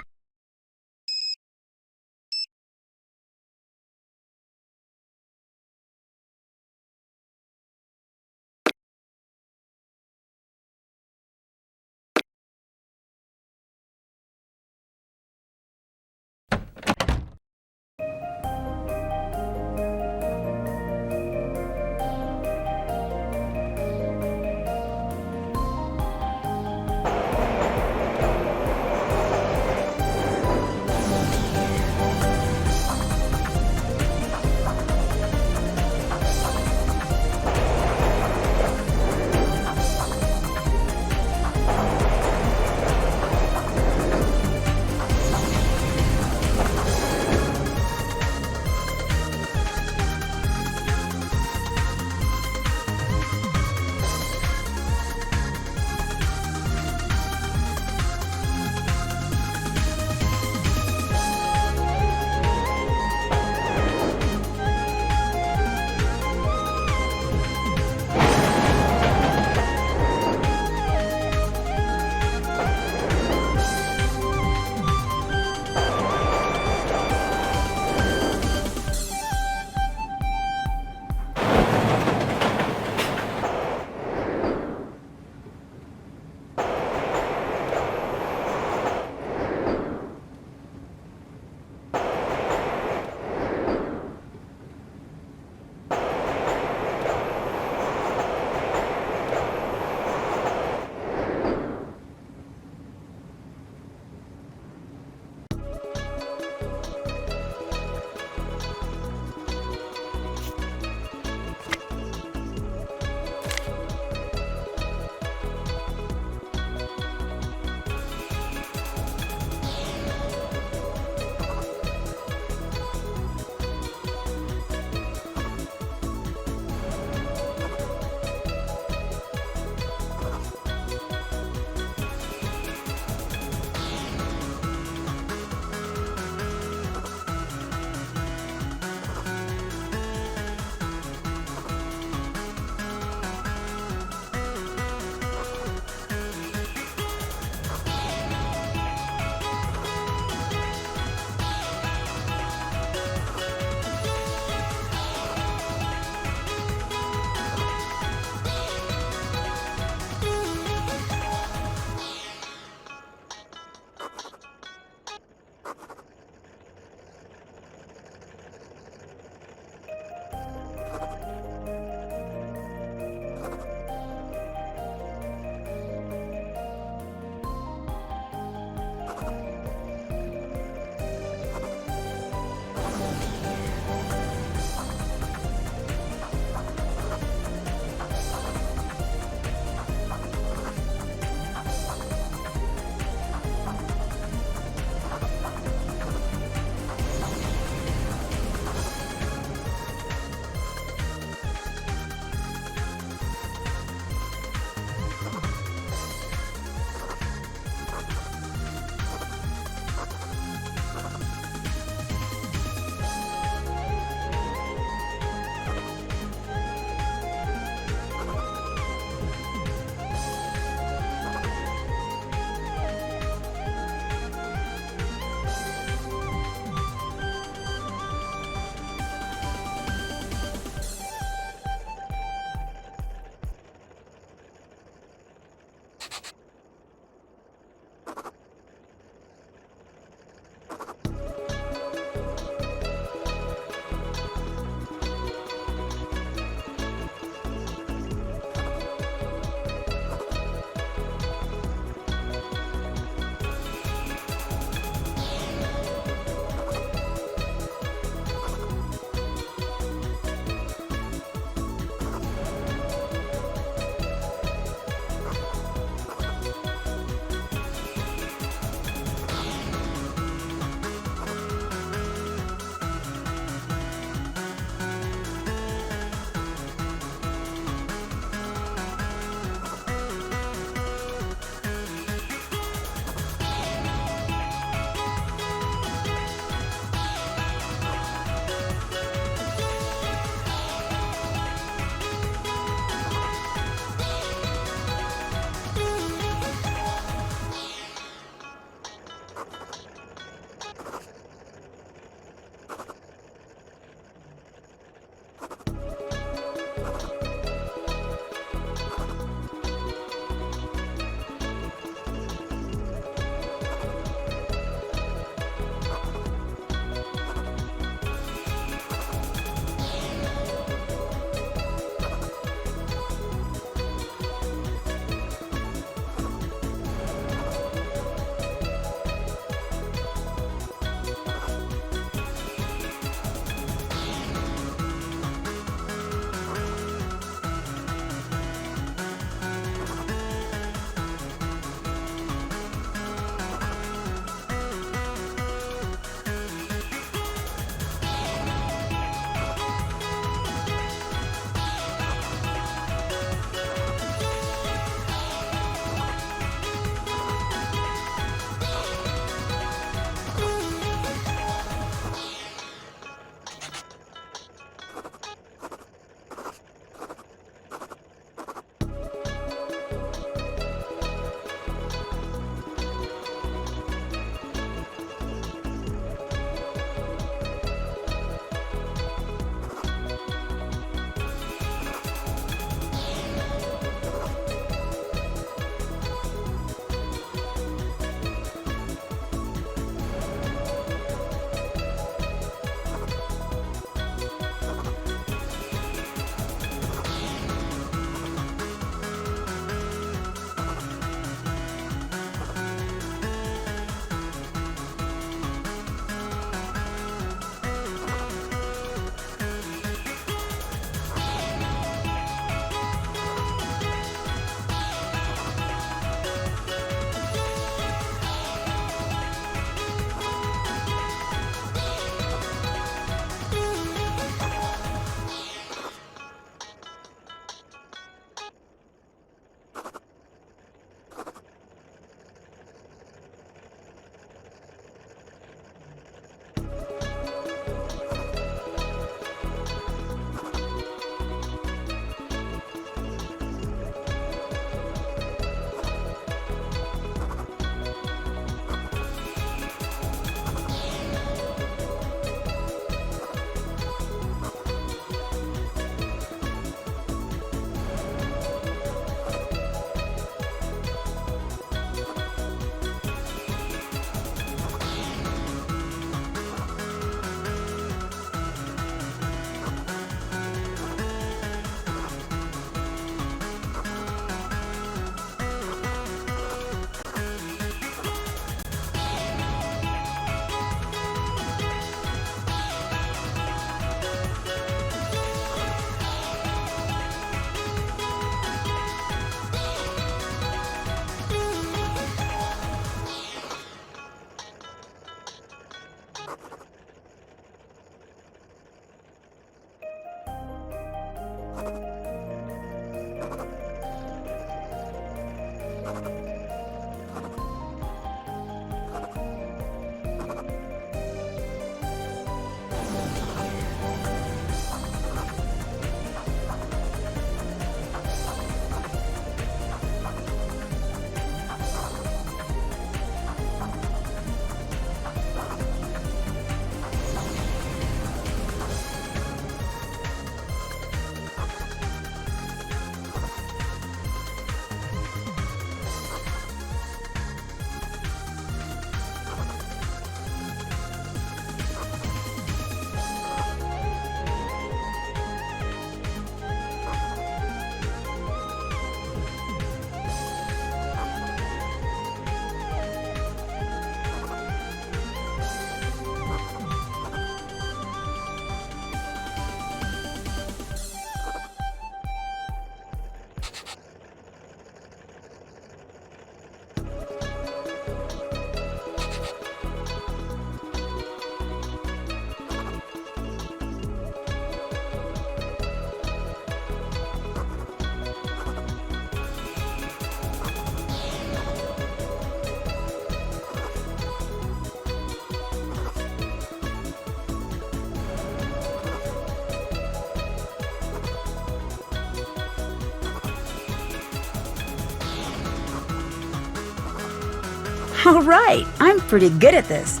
All right, I'm pretty good at this.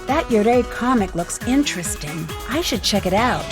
That Yurei comic looks interesting. I should check it out.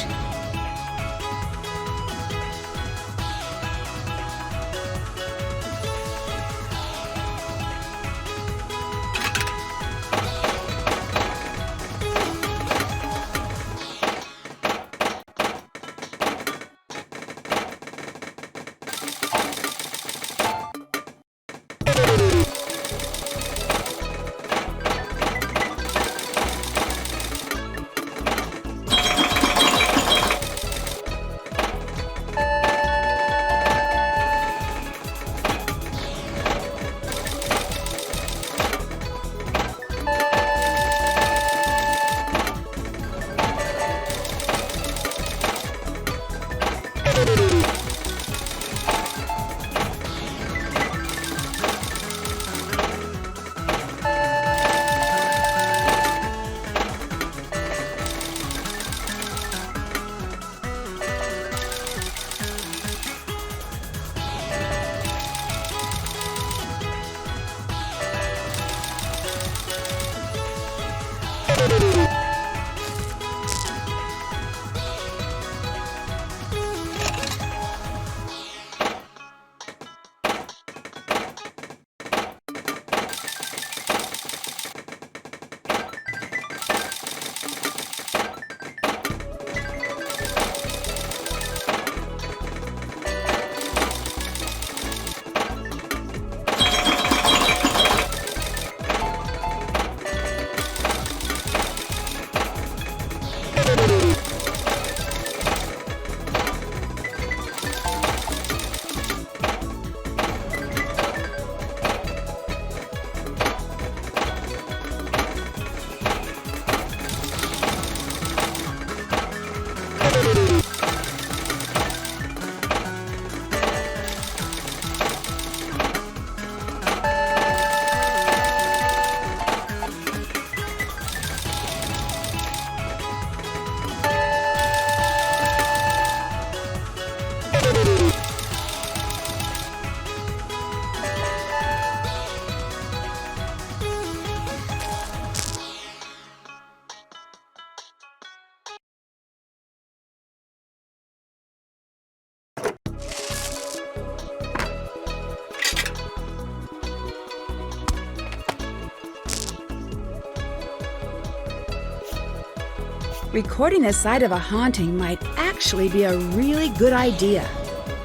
Recording the site of a haunting might actually be a really good idea.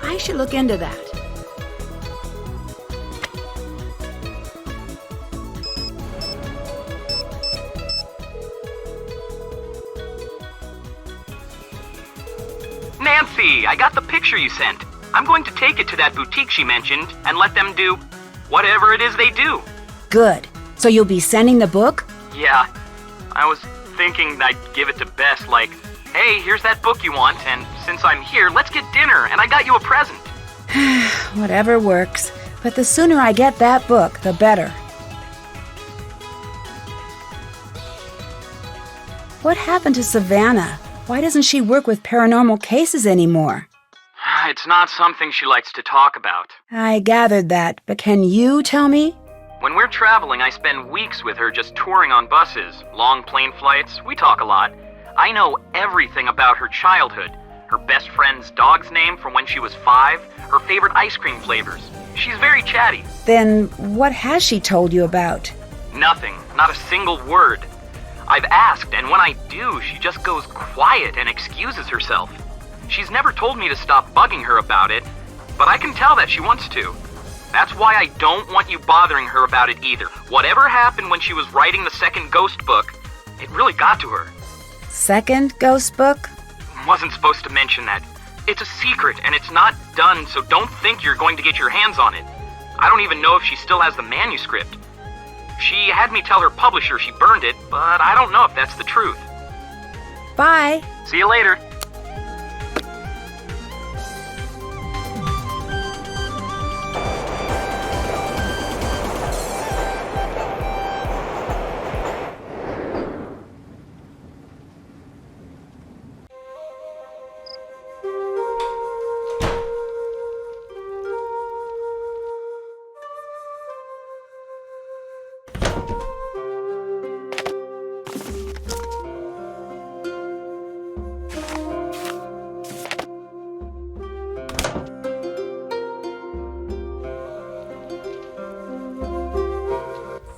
I should look into that. Nancy, I got the picture you sent. I'm going to take it to that boutique she mentioned and let them do whatever it is they do. Good. So you'll be sending the book? Yeah, I was thinking I'd give it to Bess, like, hey, here's that book you want, and since I'm here, let's get dinner, and I got you a present. Whatever works. But the sooner I get that book, the better. What happened to Savannah? Why doesn't she work with paranormal cases anymore? It's not something she likes to talk about. I gathered that, but can you tell me? When we're traveling, I spend weeks with her just touring on buses, long plane flights, we talk a lot. I know everything about her childhood, her best friend's dog's name from when she was 5, her favorite ice cream flavors. She's very chatty. Then what has she told you about? Nothing, not a single word. I've asked, and when I do, she just goes quiet and excuses herself. She's never told me to stop bugging her about it, but I can tell that she wants to. That's why I don't want you bothering her about it either. Whatever happened when she was writing the second ghost book, it really got to her. Second ghost book? Wasn't supposed to mention that. It's a secret, and it's not done, so don't think you're going to get your hands on it. I don't even know if she still has the manuscript. She had me tell her publisher she burned it, but I don't know if that's the truth. Bye. See you later.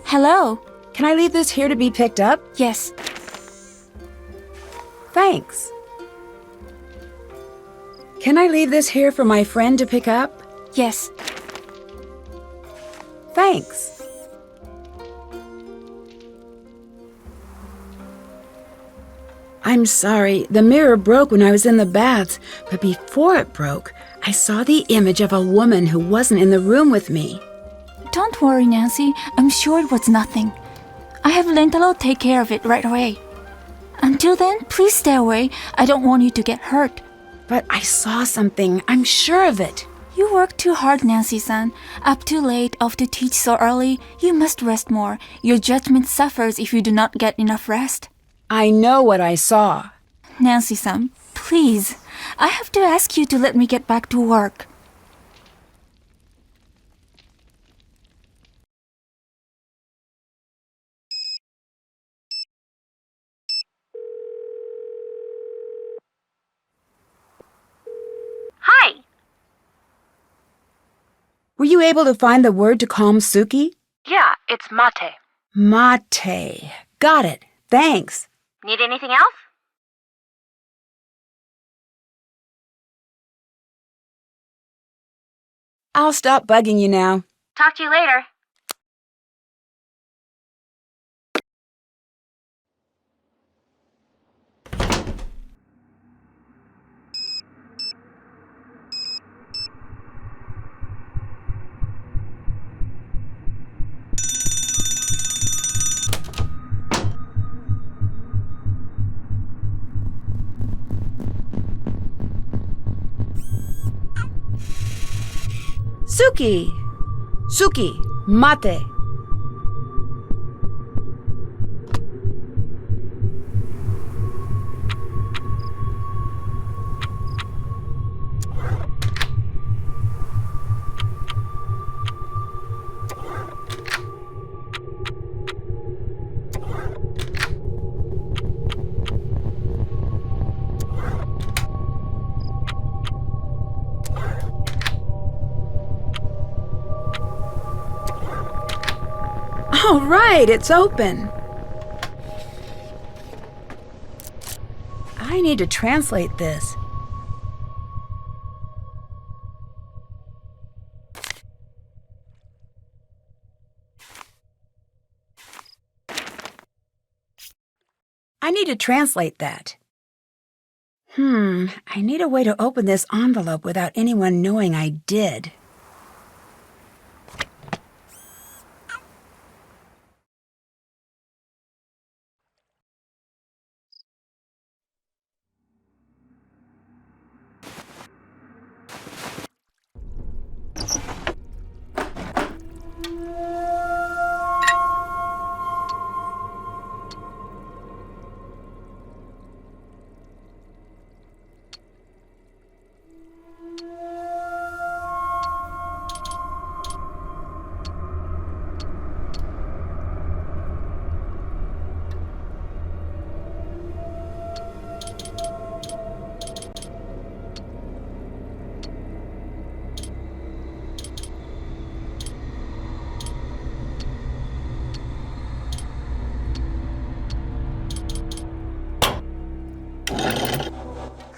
Hello. Can I leave this here to be picked up? Yes. Thanks. Can I leave this here for my friend to pick up? Yes. Thanks. I'm sorry, the mirror broke when I was in the bath, but before it broke, I saw the image of a woman who wasn't in the room with me. Don't worry, Nancy. I'm sure it was nothing. I have Rentaro take care of it right away. Until then, please stay away. I don't want you to get hurt. But I saw something. I'm sure of it. You work too hard, Nancy-san. Up too late, off to teach so early. You must rest more. Your judgment suffers if you do not get enough rest. I know what I saw. Nancy-san, please. I have to ask you to let me get back to work. Hi. Were you able to find the word to calm Suki? Yeah, it's mate. Mate. Got it. Thanks. Need anything else? I'll stop bugging you now. Talk to you later. Suki! Suki! Mate! All right, it's open. I need to translate this. I need to translate that. I need a way to open this envelope without anyone knowing I did.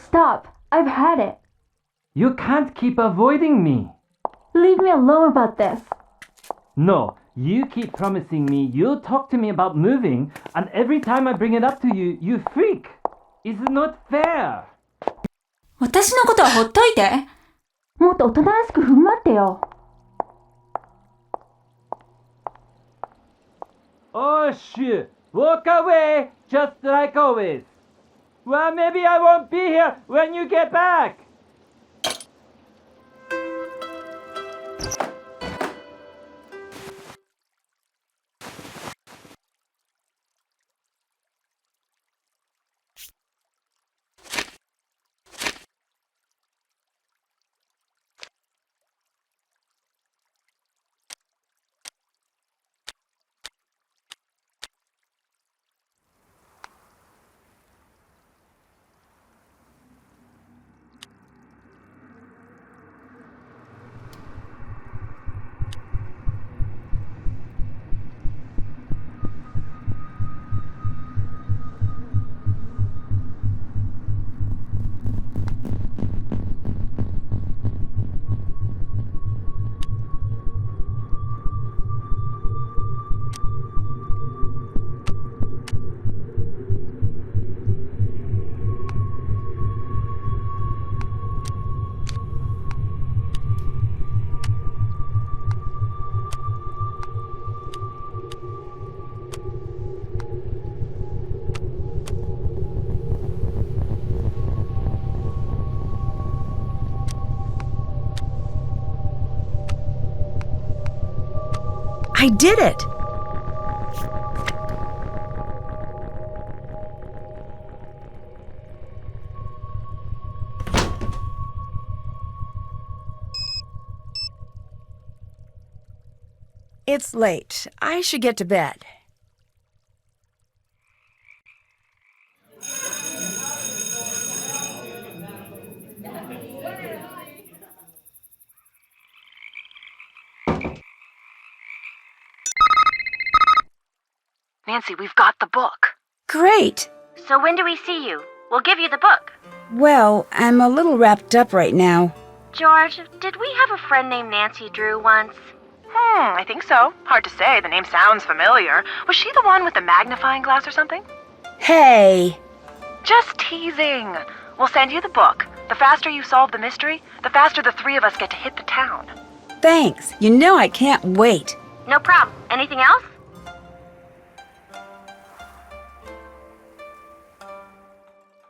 Stop. I've had it. You can't keep avoiding me. Leave me alone about this. No, you keep promising me you'll talk to me about moving, and every time I bring it up to you, you freak. It's not fair. 私のことはほっといて。もっと大人らしく振る舞ってよ。Oh shoot, walk away, just like always. Well, maybe I won't be here when you get back. I did it! It's late. I should get to bed. Nancy, we've got the book. Great! So when do we see you? We'll give you the book. Well, I'm a little wrapped up right now. George, did we have a friend named Nancy Drew once? I think so. Hard to say. The name sounds familiar. Was she the one with the magnifying glass or something? Hey! Just teasing. We'll send you the book. The faster you solve the mystery, the faster the three of us get to hit the town. Thanks. You know I can't wait. No problem. Anything else?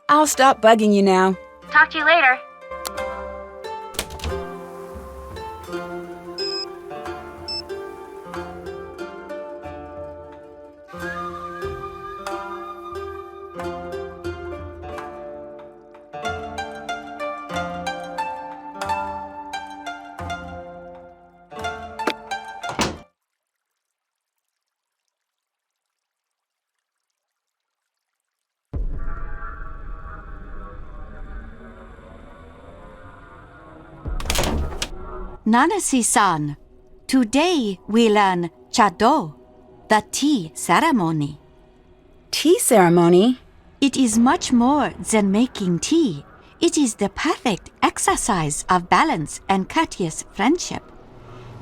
I'll stop bugging you now. Talk to you later. Nancy-san, today we learn Chado, the tea ceremony. Tea ceremony? It is much more than making tea. It is the perfect exercise of balance and courteous friendship.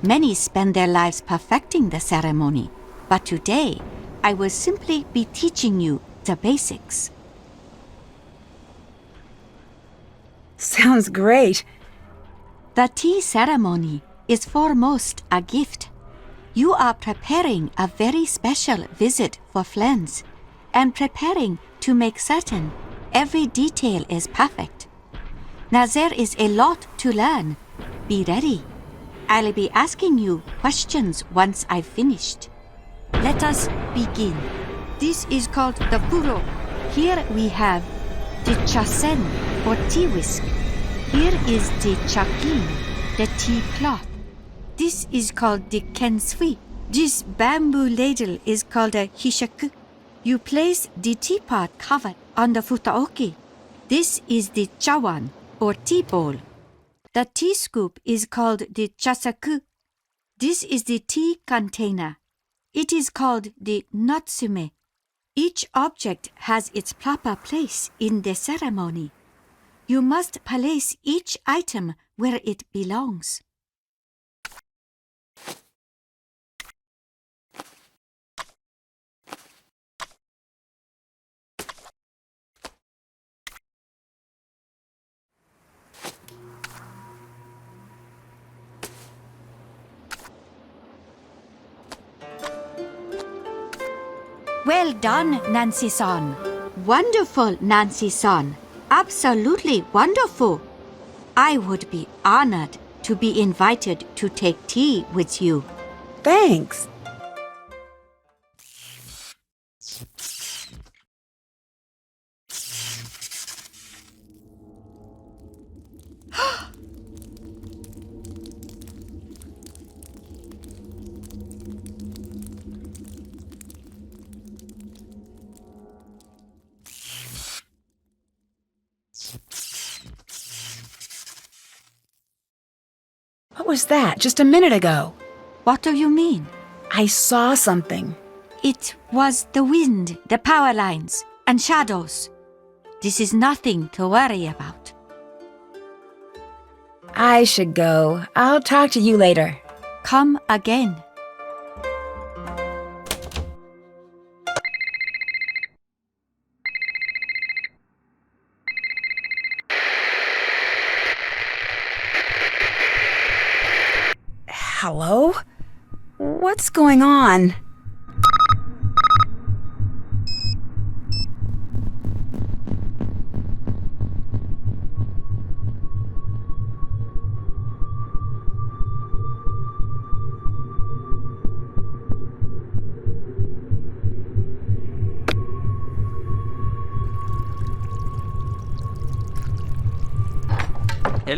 Many spend their lives perfecting the ceremony, but today I will simply be teaching you the basics. Sounds great. The tea ceremony is foremost a gift. You are preparing a very special visit for friends and preparing to make certain every detail is perfect. Now there is a lot to learn. Be ready. I'll be asking you questions once I've finished. Let us begin. This is called the puro. Here we have the chasen or tea whisk. Here is the chakin, the tea cloth. This is called the kensui. This bamboo ladle is called a hishaku. You place the teapot cover on the futaoki. This is the chawan or tea bowl. The tea scoop is called the chasaku. This is the tea container. It is called the natsume. Each object has its proper place in the ceremony. You must place each item where it belongs. Well done, Nancy-san. Wonderful, Nancy-san. Absolutely wonderful. I would be honored to be invited to take tea with you. Thanks. What was that just a minute ago? What do you mean? I saw something. It was the wind, the power lines, and shadows. This is nothing to worry about. I should go. I'll talk to you later. Come again. Hello? What's going on?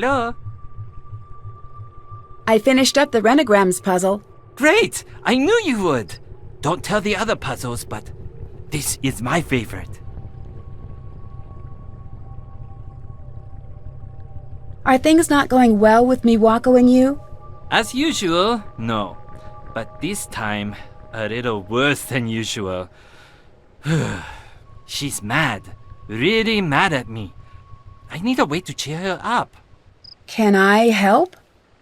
Hello? I finished up the rentagrams puzzle. Great! I knew you would! Don't tell the other puzzles, but this is my favorite. Are things not going well with Miwako and you? As usual, no. But this time, a little worse than usual. She's mad. Really mad at me. I need a way to cheer her up. Can I help?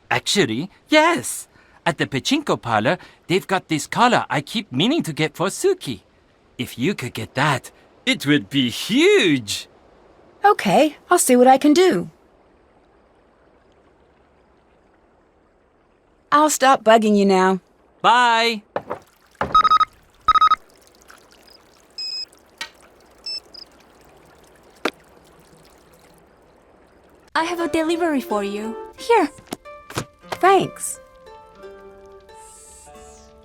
Actually, yes. At the pachinko parlor, they've got this collar I keep meaning to get for Suki. If you could get that, it would be huge. Okay, I'll see what I can do. I'll stop bugging you now. Bye. I have a delivery for you. Here. Thanks.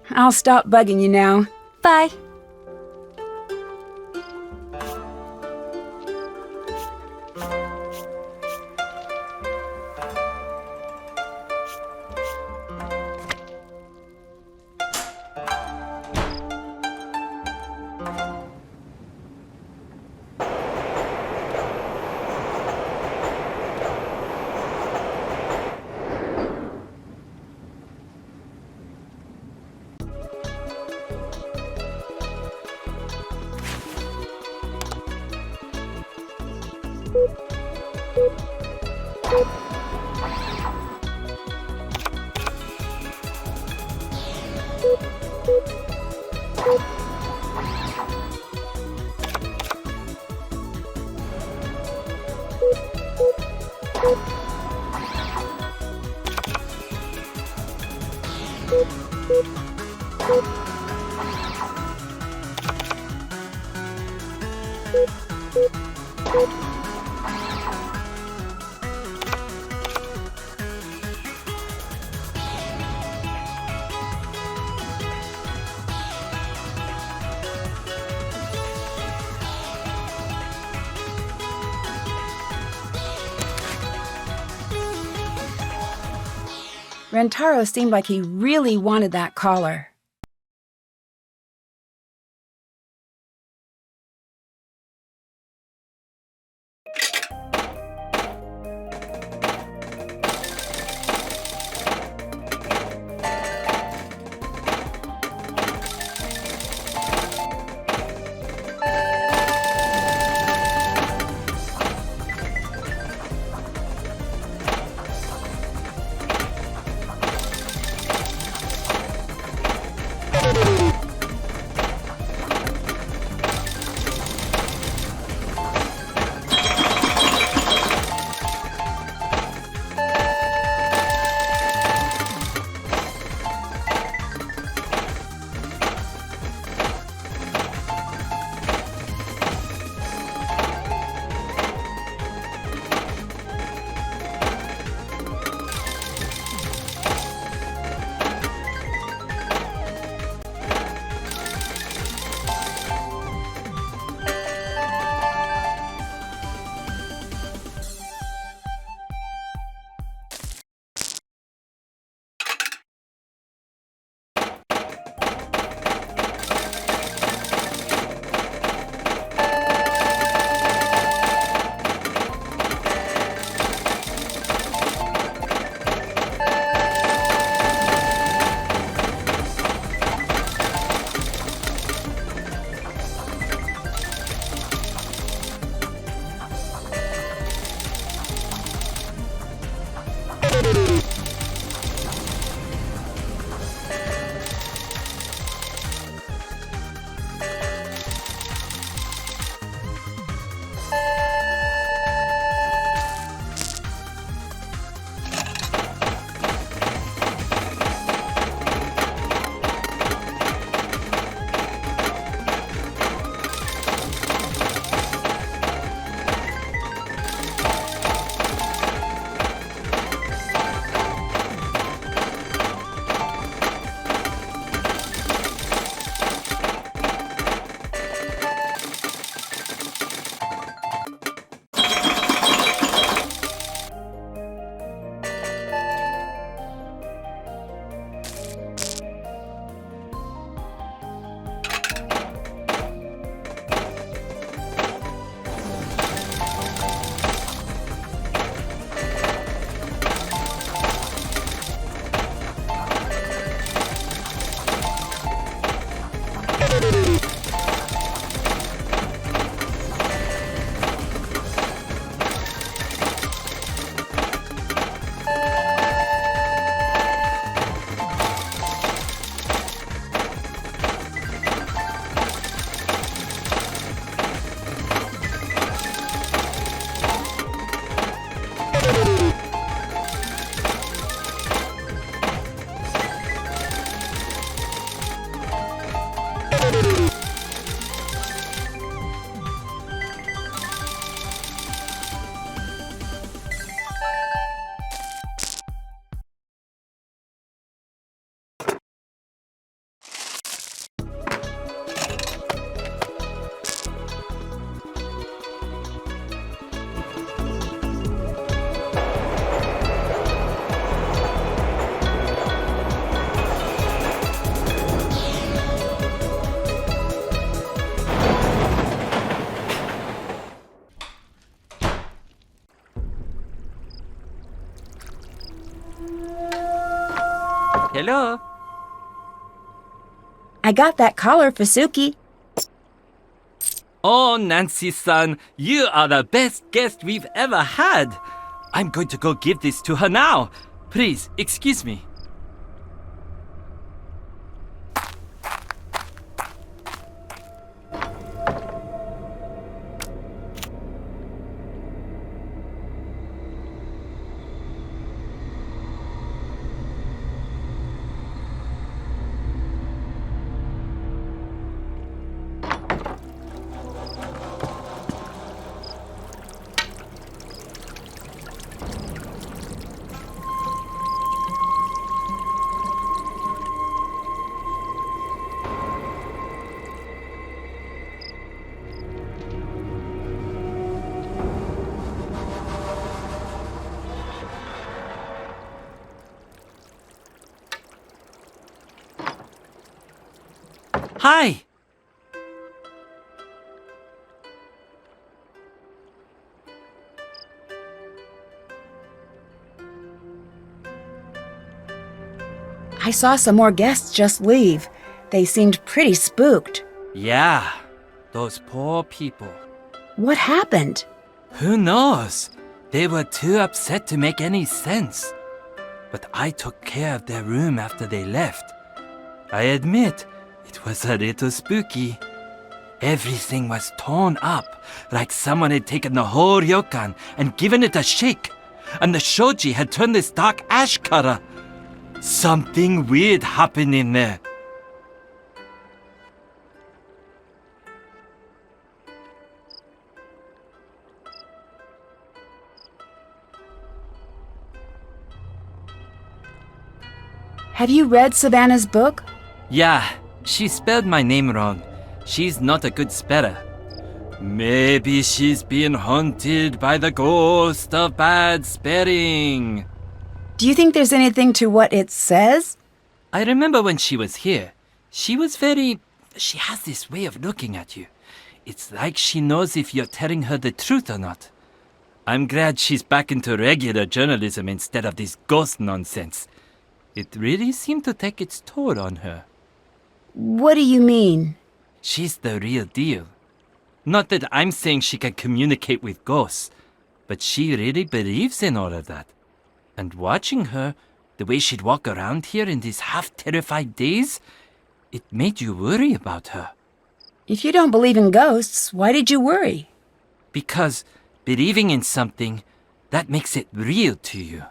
I'll stop bugging you now. Bye. Rentaro seemed like he really wanted that collar. Hello? I got that collar for Suki. Oh, Nancy-san, you are the best guest we've ever had. I'm going to go give this to her now. Please, excuse me. Hi! I saw some more guests just leave. They seemed pretty spooked. Yeah, those poor people. What happened? Who knows? They were too upset to make any sense. But I took care of their room after they left. I admit, it was a little spooky. Everything was torn up, like someone had taken the whole ryokan and given it a shake. And the shoji had turned this dark ash color. Something weird happened in there. Have you read Savannah's book? Yeah, she spelled my name wrong. She's not a good speller. Maybe she's being haunted by the ghost of bad spelling. Do you think there's anything to what it says? I remember when she was here. She has this way of looking at you. It's like she knows if you're telling her the truth or not. I'm glad she's back into regular journalism instead of this ghost nonsense. It really seemed to take its toll on her. What do you mean? She's the real deal. Not that I'm saying she can communicate with ghosts, but she really believes in all of that. And watching her, the way she'd walk around here in these half-terrified days, it made you worry about her. If you don't believe in ghosts, why did you worry? Because believing in something, that makes it real to you.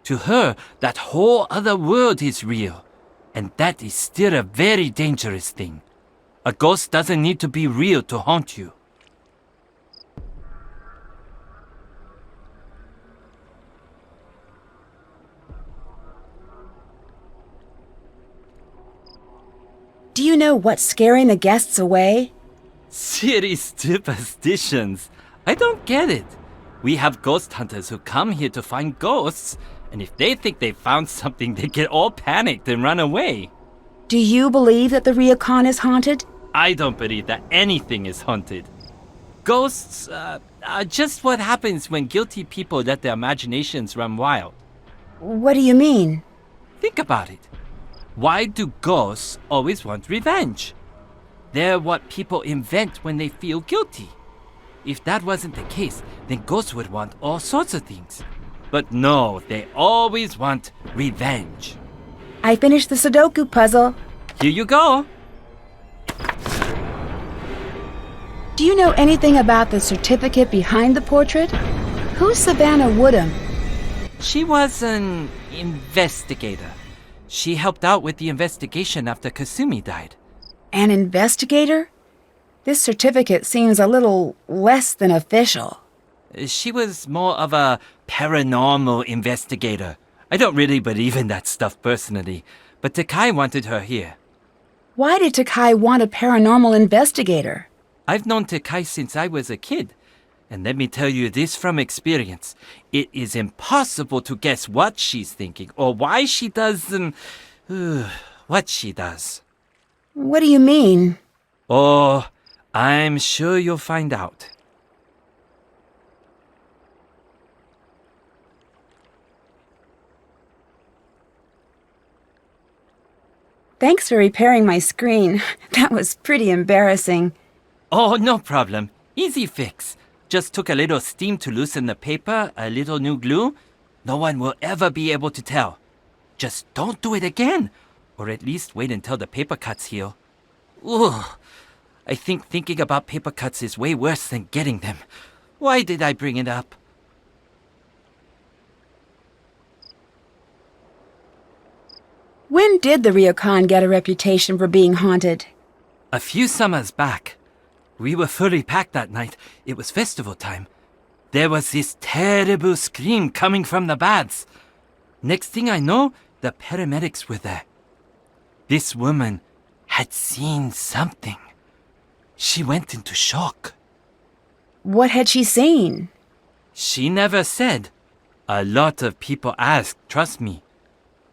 To her, that whole other world is real. And that is still a very dangerous thing. A ghost doesn't need to be real to haunt you. Do you know what's scaring the guests away? Silly superstitions. I don't get it. We have ghost hunters who come here to find ghosts, and if they think they found something, they get all panicked and run away. Do you believe that the Ryokan is haunted? I don't believe that anything is haunted. Ghosts are just what happens when guilty people let their imaginations run wild. What do you mean? Think about it. Why do ghosts always want revenge? They're what people invent when they feel guilty. If that wasn't the case, then ghosts would want all sorts of things. But no, they always want revenge. I finished the Sudoku puzzle. Here you go. Do you know anything about the certificate behind the portrait? Who's Savannah Woodham? She was an investigator. She helped out with the investigation after Kasumi died. An investigator? This certificate seems a little less than official. She was more of a paranormal investigator. I don't really believe in that stuff personally, but Takai wanted her here. Why did Takai want a paranormal investigator? I've known Takai since I was a kid. And let me tell you this from experience. It is impossible to guess what she's thinking or why she does what she does. What do you mean? Oh, I'm sure you'll find out. Thanks for repairing my screen. That was pretty embarrassing. Oh, no problem. Easy fix. Just took a little steam to loosen the paper, a little new glue. No one will ever be able to tell. Just don't do it again. Or at least wait until the paper cuts heal. Ooh, I think thinking about paper cuts is way worse than getting them. Why did I bring it up? When did the Ryokan get a reputation for being haunted? A few summers back. We were fully packed that night. It was festival time. There was this terrible scream coming from the baths. Next thing I know, the paramedics were there. This woman had seen something. She went into shock. What had she seen? She never said. A lot of people asked, trust me.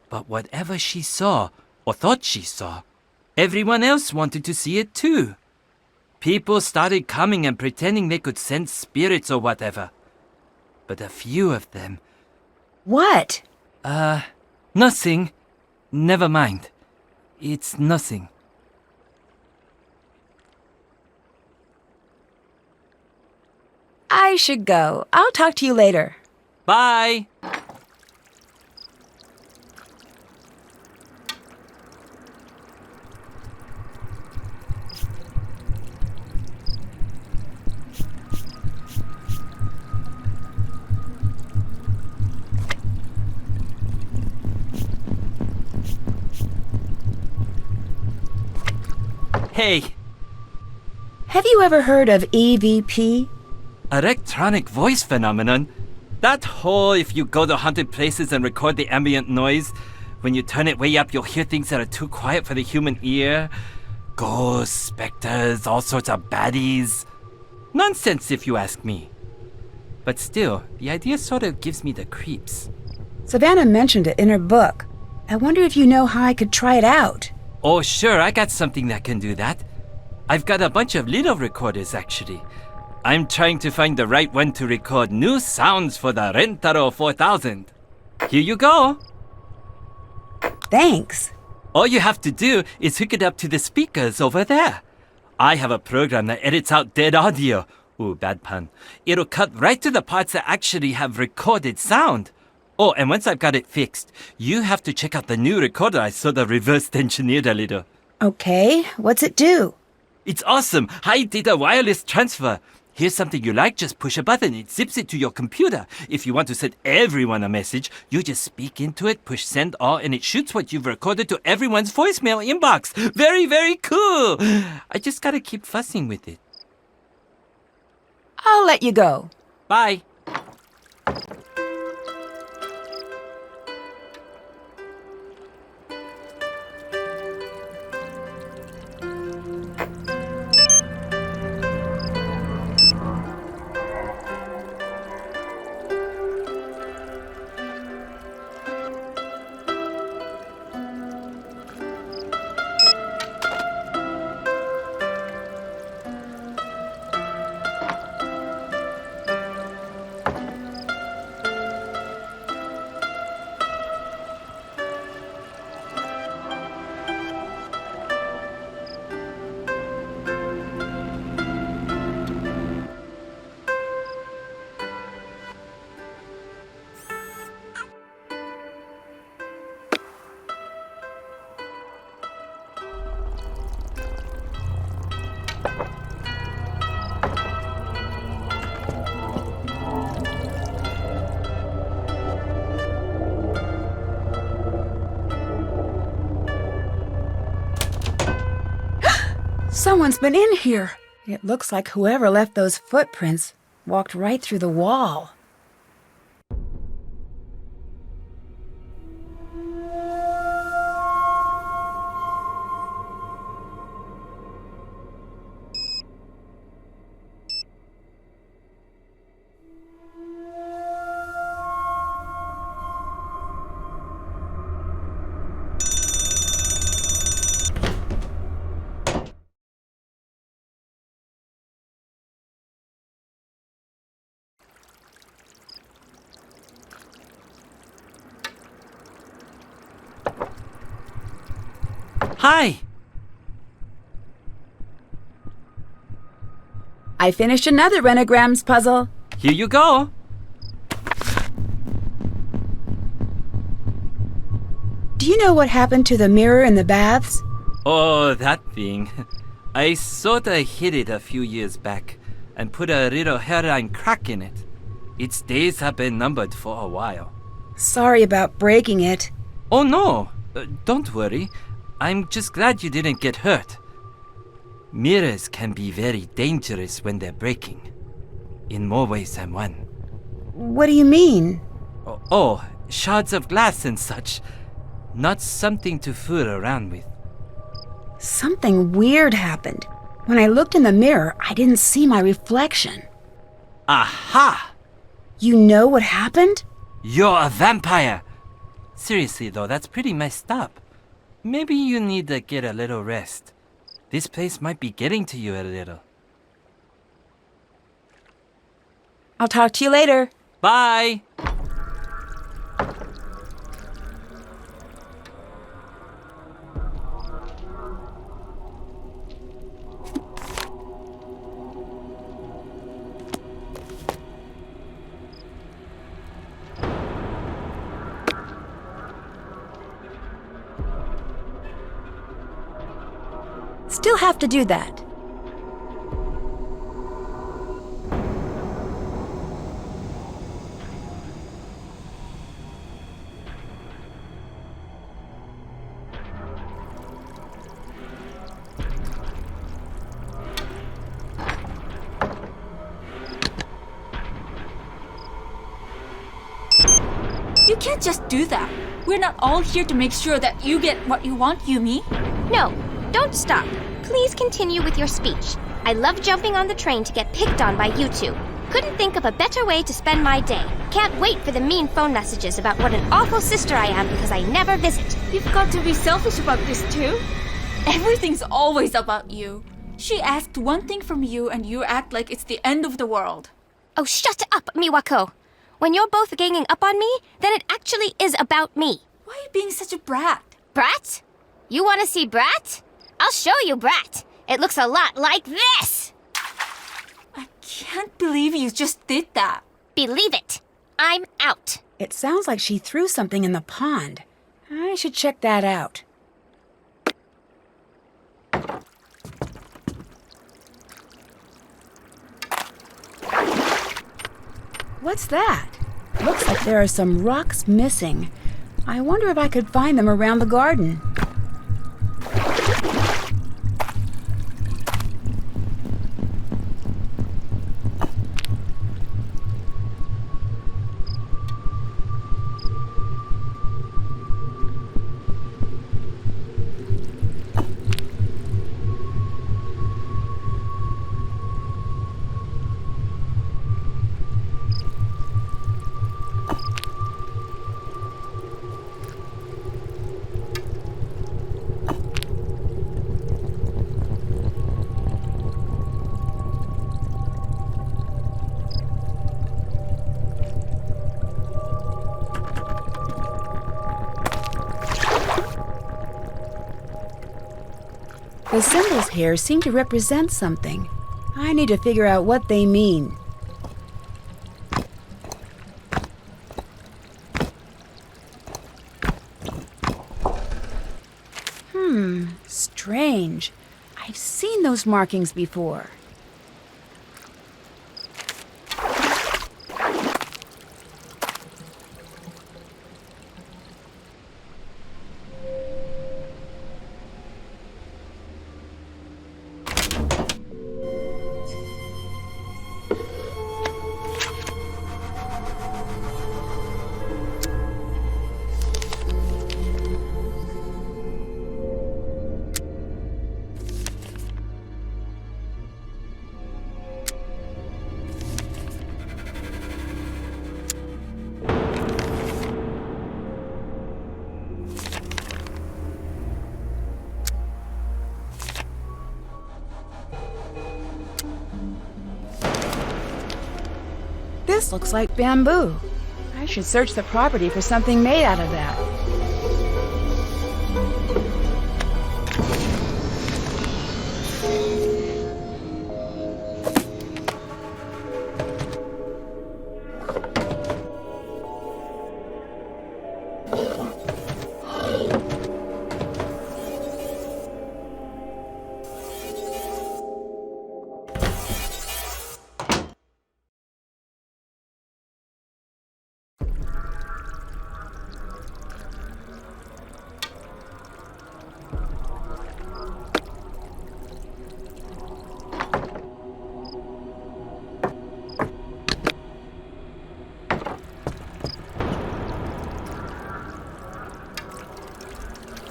But whatever she saw, or thought she saw, everyone else wanted to see it too. People started coming and pretending they could sense spirits or whatever. But a few of them... What? Nothing. Never mind. It's nothing. I should go. I'll talk to you later. Bye! Hey, Have you ever heard of EVP? electronic voice phenomenon? That whole if you go to haunted places and record the ambient noise, when you turn it way up you'll hear things that are too quiet for the human ear. Ghosts, specters, all sorts of baddies. Nonsense if you ask me. But still, the idea sort of gives me the creeps. Savannah mentioned it in her book. I wonder if you know how I could try it out. Oh sure, I got something that can do that. I've got a bunch of little recorders actually. I'm trying to find the right one to record new sounds for the Rentaro 4000. Here you go. Thanks. All you have to do is hook it up to the speakers over there. I have a program that edits out dead audio. Ooh, bad pun. It'll cut right to the parts that actually have recorded sound. Oh, and once I've got it fixed, you have to check out the new recorder I sort of reverse engineered a little. Okay, what's it do? It's awesome! High data wireless transfer. Here's something you like, just push a button, it zips it to your computer. If you want to send everyone a message, you just speak into it, push send all, and it shoots what you've recorded to everyone's voicemail inbox. Very, very cool! I just gotta keep fussing with it. I'll let you go. Bye. Someone's been in here. It looks like whoever left those footprints walked right through the wall. Hi! I finished another Renograms puzzle. Here you go! Do you know what happened to the mirror in the baths? Oh, that thing. I sorta hid it a few years back and put a little hairline crack in it. Its days have been numbered for a while. Sorry about breaking it. Oh no, don't worry. I'm just glad you didn't get hurt. Mirrors can be very dangerous when they're breaking. In more ways than one. What do you mean? Oh, shards of glass and such. Not something to fool around with. Something weird happened. When I looked in the mirror, I didn't see my reflection. Aha! You know what happened? You're a vampire! Seriously though, that's pretty messed up. Maybe you need to get a little rest. This place might be getting to you a little. I'll talk to you later. Bye! Still have to do that. You can't just do that. We're not all here to make sure that you get what you want, Yumi. No, don't stop. Please continue with your speech. I love jumping on the train to get picked on by you two. Couldn't think of a better way to spend my day. Can't wait for the mean phone messages about what an awful sister I am because I never visit. You've got to be selfish about this too. Everything's always about you. She asked one thing from you and you act like it's the end of the world. Oh, shut up, Miwako. When you're both ganging up on me, then it actually is about me. Why are you being such a brat? Brat? You want to see Brat? I'll show you Brat. It looks a lot like this. I can't believe you just did that. Believe it. I'm out. It sounds like she threw something in the pond. I should check that out. What's that? Looks like there are some rocks missing. I wonder if I could find them around the garden. The symbols here seem to represent something. I need to figure out what they mean. Strange. I've seen those markings before. This looks like bamboo. I should search the property for something made out of that.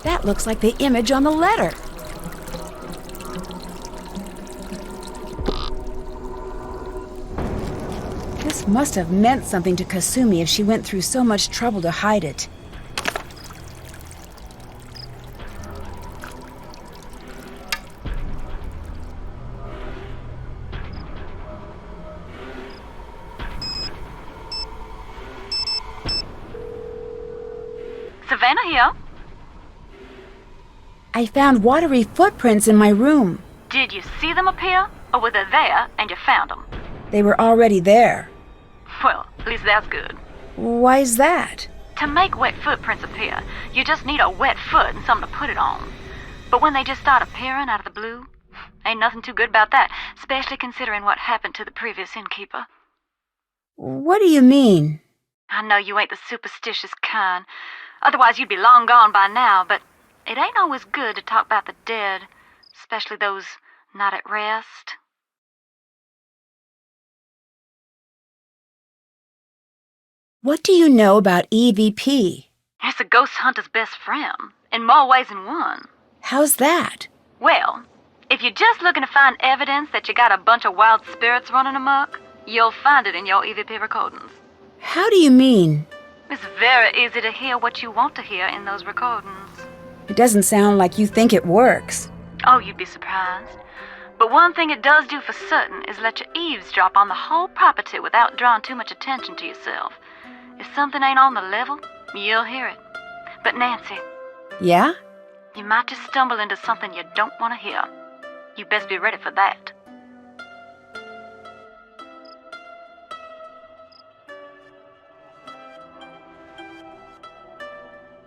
That looks like the image on the letter. This must have meant something to Kasumi if she went through so much trouble to hide it. Savannah here. I found watery footprints in my room. Did you see them appear, or were they there and you found them? They were already there. Well, at least that's good. Why is that? To make wet footprints appear, you just need a wet foot and something to put it on. But when they just start appearing out of the blue, ain't nothing too good about that, especially considering what happened to the previous innkeeper. What do you mean? I know you ain't the superstitious kind. Otherwise you'd be long gone by now, but it ain't always good to talk about the dead, especially those not at rest. What do you know about EVP? It's a ghost hunter's best friend, in more ways than one. How's that? Well, if you're just looking to find evidence that you got a bunch of wild spirits running amok, you'll find it in your EVP recordings. How do you mean? It's very easy to hear what you want to hear in those recordings. It doesn't sound like you think it works. Oh, you'd be surprised. But one thing it does do for certain is let you eavesdrop on the whole property without drawing too much attention to yourself. If something ain't on the level, you'll hear it. But Nancy, Yeah? you might just stumble into something you don't want to hear. You best be ready for that.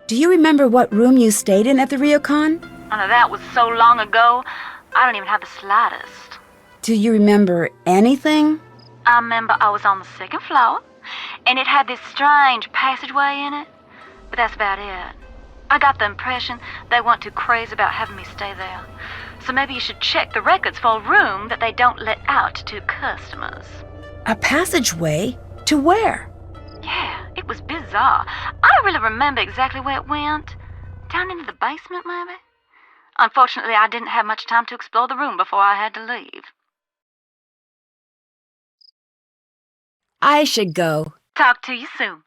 Do you remember what room you stayed in at the Ryokan? And that was so long ago, I don't even have the slightest. Do you remember anything? I remember I was on the second floor, and it had this strange passageway in it, but that's about it. I got the impression they weren't too crazy about having me stay there. So maybe you should check the records for a room that they don't let out to customers. A passageway? To where? Yeah, it was bizarre. I don't really remember exactly where it went. Down into the basement, maybe? Unfortunately, I didn't have much time to explore the room before I had to leave. I should go. Talk to you soon.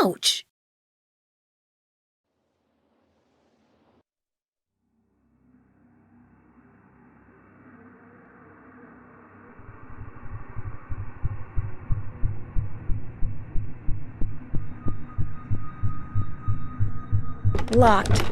Ouch! Locked.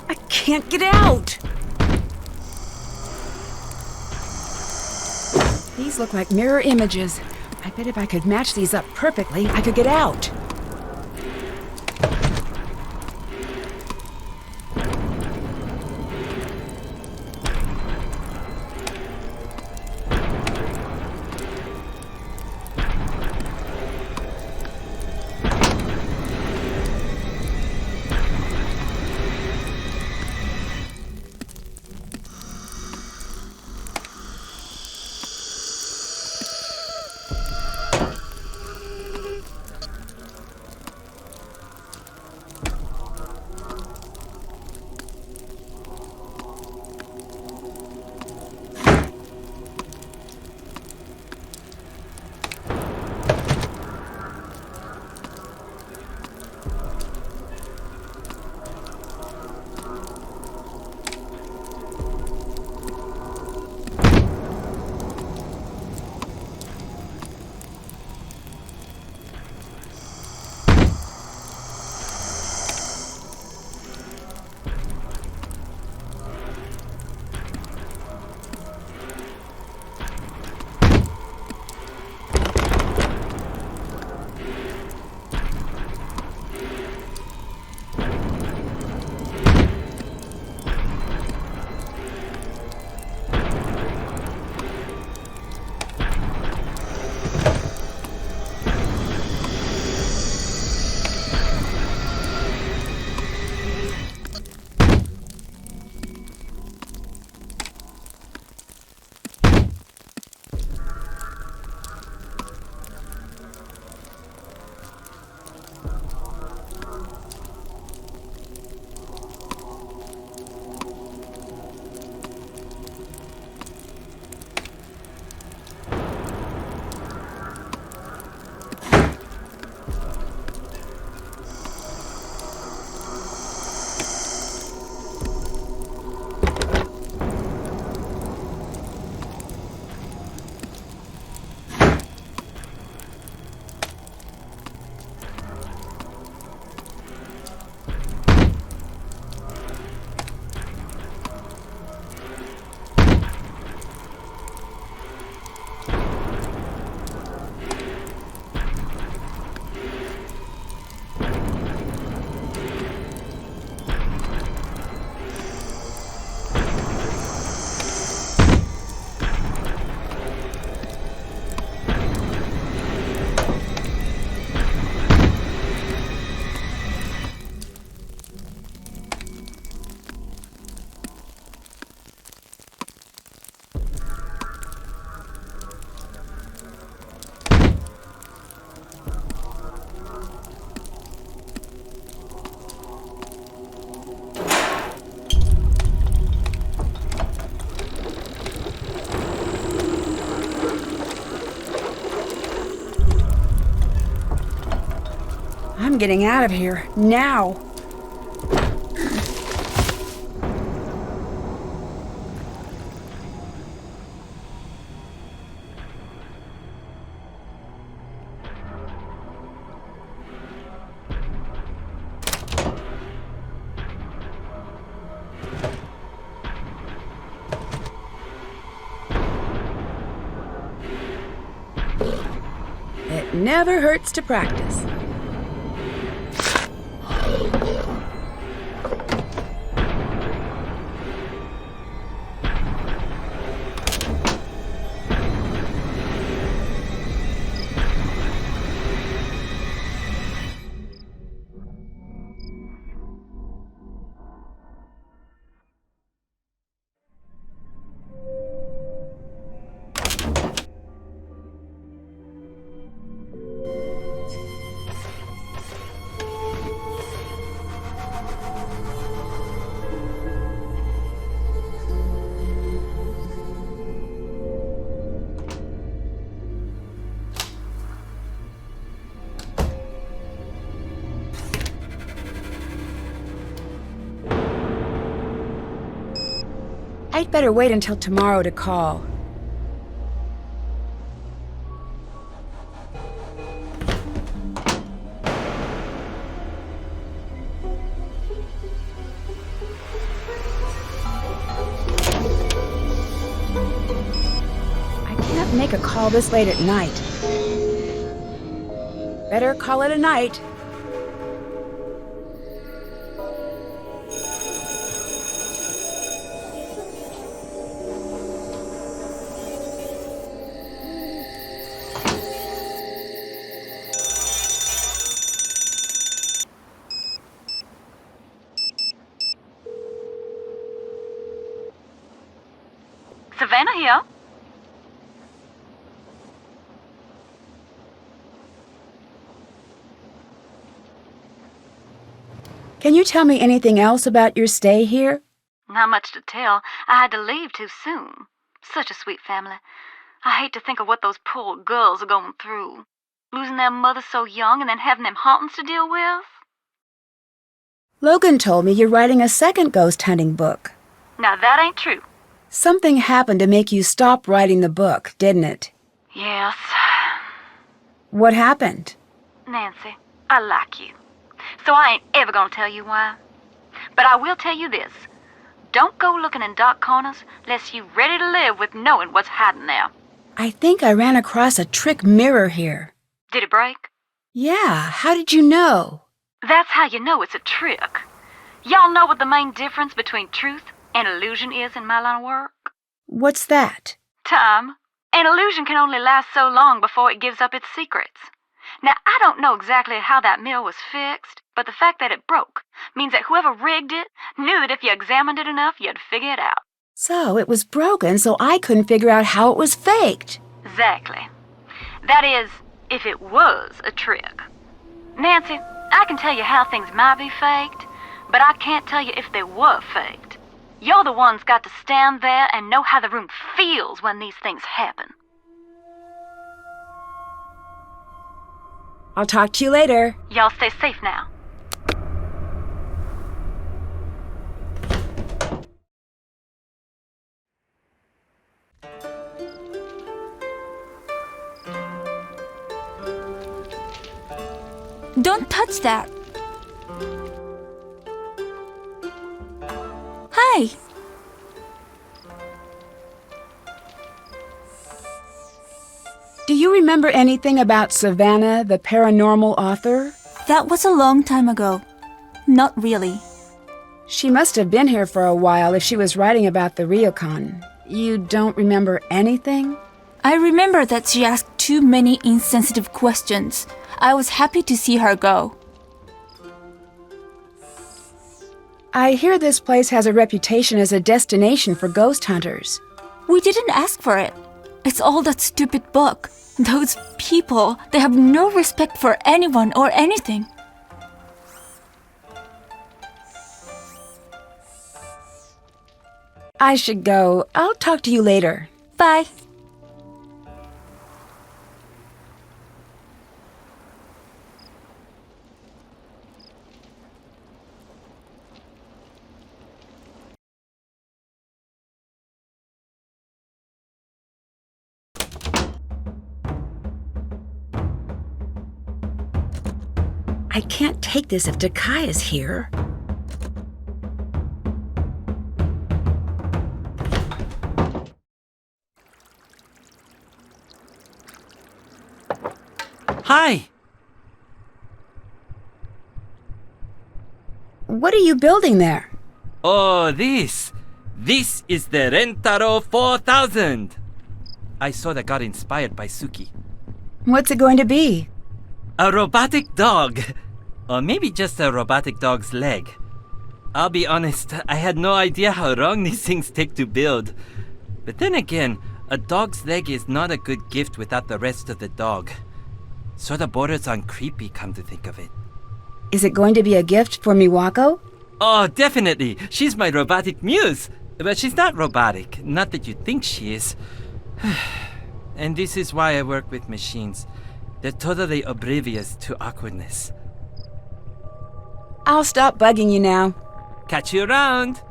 I can't get out! These look like mirror images. I bet if I could match these up perfectly, I could get out. I'm getting out of here, now! It never hurts to practice. I'd better wait until tomorrow to call. make a call this late at night. Better call it a night. Savannah here. Can you tell me anything else about your stay here? Not much to tell. I had to leave too soon. Such a sweet family. I hate to think of what those poor girls are going through. Losing their mother so young and then having them hauntings to deal with. Logan told me you're writing a second ghost hunting book. Now that ain't true. Something happened to make you stop writing the book, didn't it? Yes. What happened? Nancy, I like you. So I ain't ever gonna tell you why. But I will tell you this. Don't go looking in dark corners unless you're ready to live with knowing what's hiding there. I think I ran across a trick mirror here. Did it break? Yeah, how did you know? That's how you know it's a trick. Y'all know what the main difference between truth and illusion is in my line of work? What's that? Time. An illusion can only last so long before it gives up its secrets. Now, I don't know exactly how that mill was fixed, but the fact that it broke means that whoever rigged it knew that if you examined it enough, you'd figure it out. So it was broken, so I couldn't figure out how it was faked. Exactly. That is, if it was a trick. Nancy, I can tell you how things might be faked, but I can't tell you if they were faked. You're the ones got to stand there and know how the room feels when these things happen. I'll talk to you later. Y'all stay safe now. Don't touch that. Hi. Do you remember anything about Savannah, the paranormal author? That was a long time ago. Not really. She must have been here for a while if she was writing about the Ryokan. You don't remember anything? I remember that she asked too many insensitive questions. I was happy to see her go. I hear this place has a reputation as a destination for ghost hunters. We didn't ask for it. It's all that stupid book. Those people, they have no respect for anyone or anything. I should go. I'll talk to you later. Bye. I can't take this if Takai is here. Hi! What are you building there? Oh, this! This is the Rentaro 4000! I sort of got inspired by Suki. What's it going to be? A robotic dog! Or maybe just a robotic dog's leg. I'll be honest, I had no idea how long these things take to build. But then again, a dog's leg is not a good gift without the rest of the dog. Sort of borders on creepy, come to think of it. Is it going to be a gift for Miwako? Oh, definitely! She's my robotic muse! But she's not robotic, not that you think she is. And this is why I work with machines. They're totally oblivious to awkwardness. I'll stop bugging you now. Catch you around!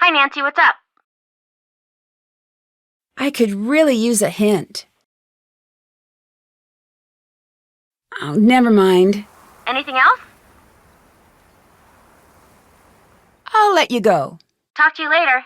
Hi, Nancy, what's up? I could really use a hint. Oh, never mind. Anything else? I'll let you go. Talk to you later.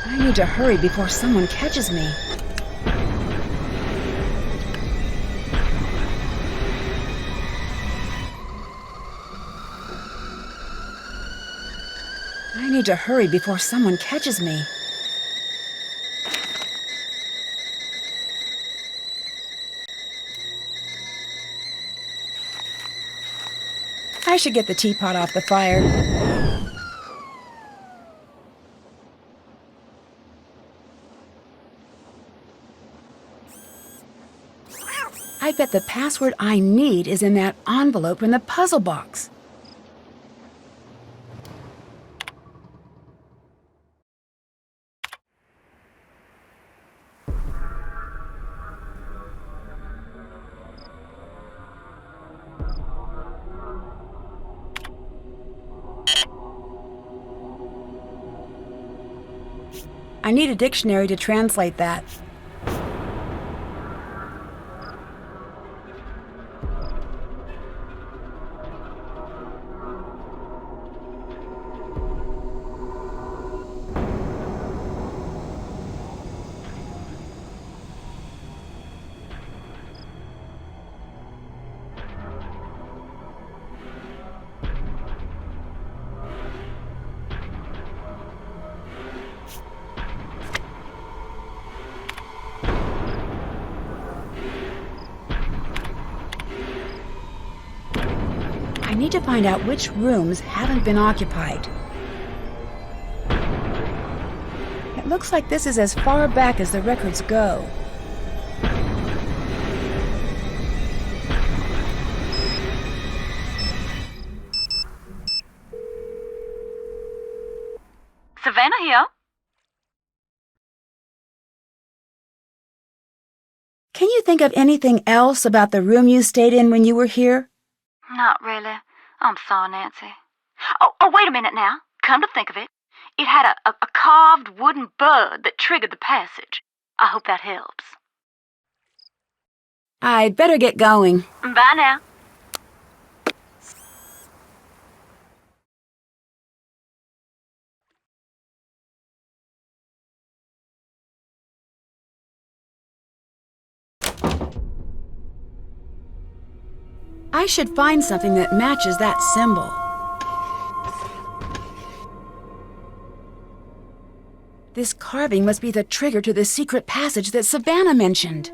I need to hurry before someone catches me. I need to hurry before someone catches me. I should get the teapot off the fire. I bet the password I need is in that envelope in the puzzle box. I need a dictionary to translate that. I need to find out which rooms haven't been occupied. It looks like this is as far back as the records go. Savannah here. Can you think of anything else about the room you stayed in when you were here? Not really. I'm sorry, Nancy. Oh, wait a minute now. Come to think of it, it had a carved wooden bird that triggered the passage. I hope that helps. I'd better get going. Bye now. I should find something that matches that symbol. This carving must be the trigger to the secret passage that Savannah mentioned.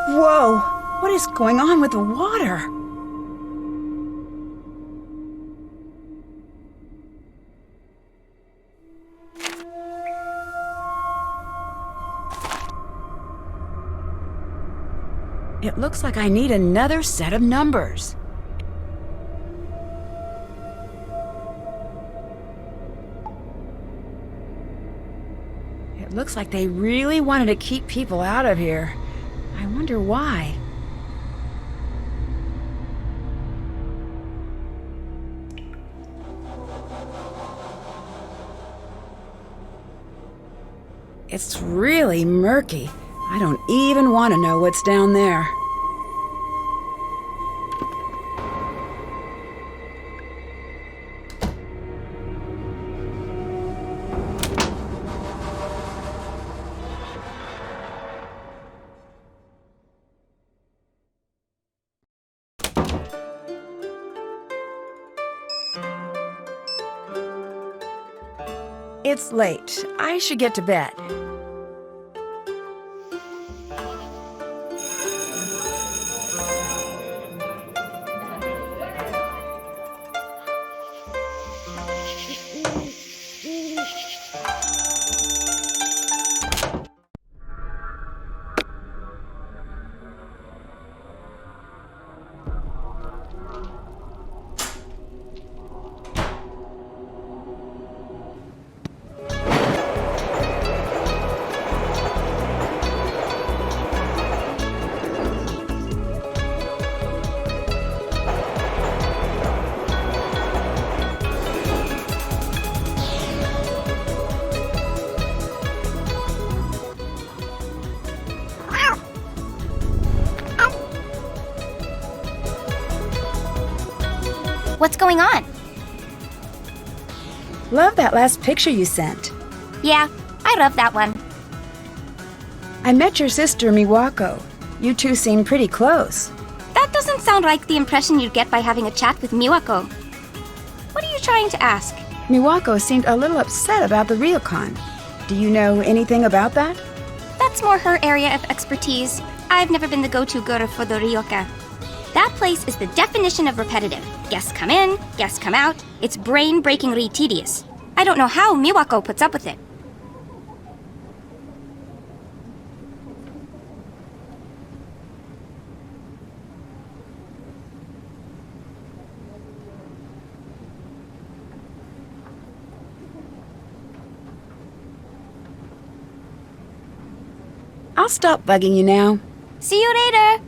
Whoa! What is going on with the water? It looks like I need another set of numbers. It looks like they really wanted to keep people out of here. I wonder why. It's really murky. I don't even want to know what's down there. It's late. I should get to bed. What's going on? Love that last picture you sent. Yeah, I love that one. I met your sister, Miwako. You two seem pretty close. That doesn't sound like the impression you'd get by having a chat with Miwako. What are you trying to ask? Miwako seemed a little upset about the Ryokan. Do you know anything about that? That's more her area of expertise. I've never been the go-to girl for the Ryokan. That place is the definition of repetitive. Guests come in, guests come out. It's brain-breakingly tedious. I don't know how Miwako puts up with it. I'll stop bugging you now. See you later!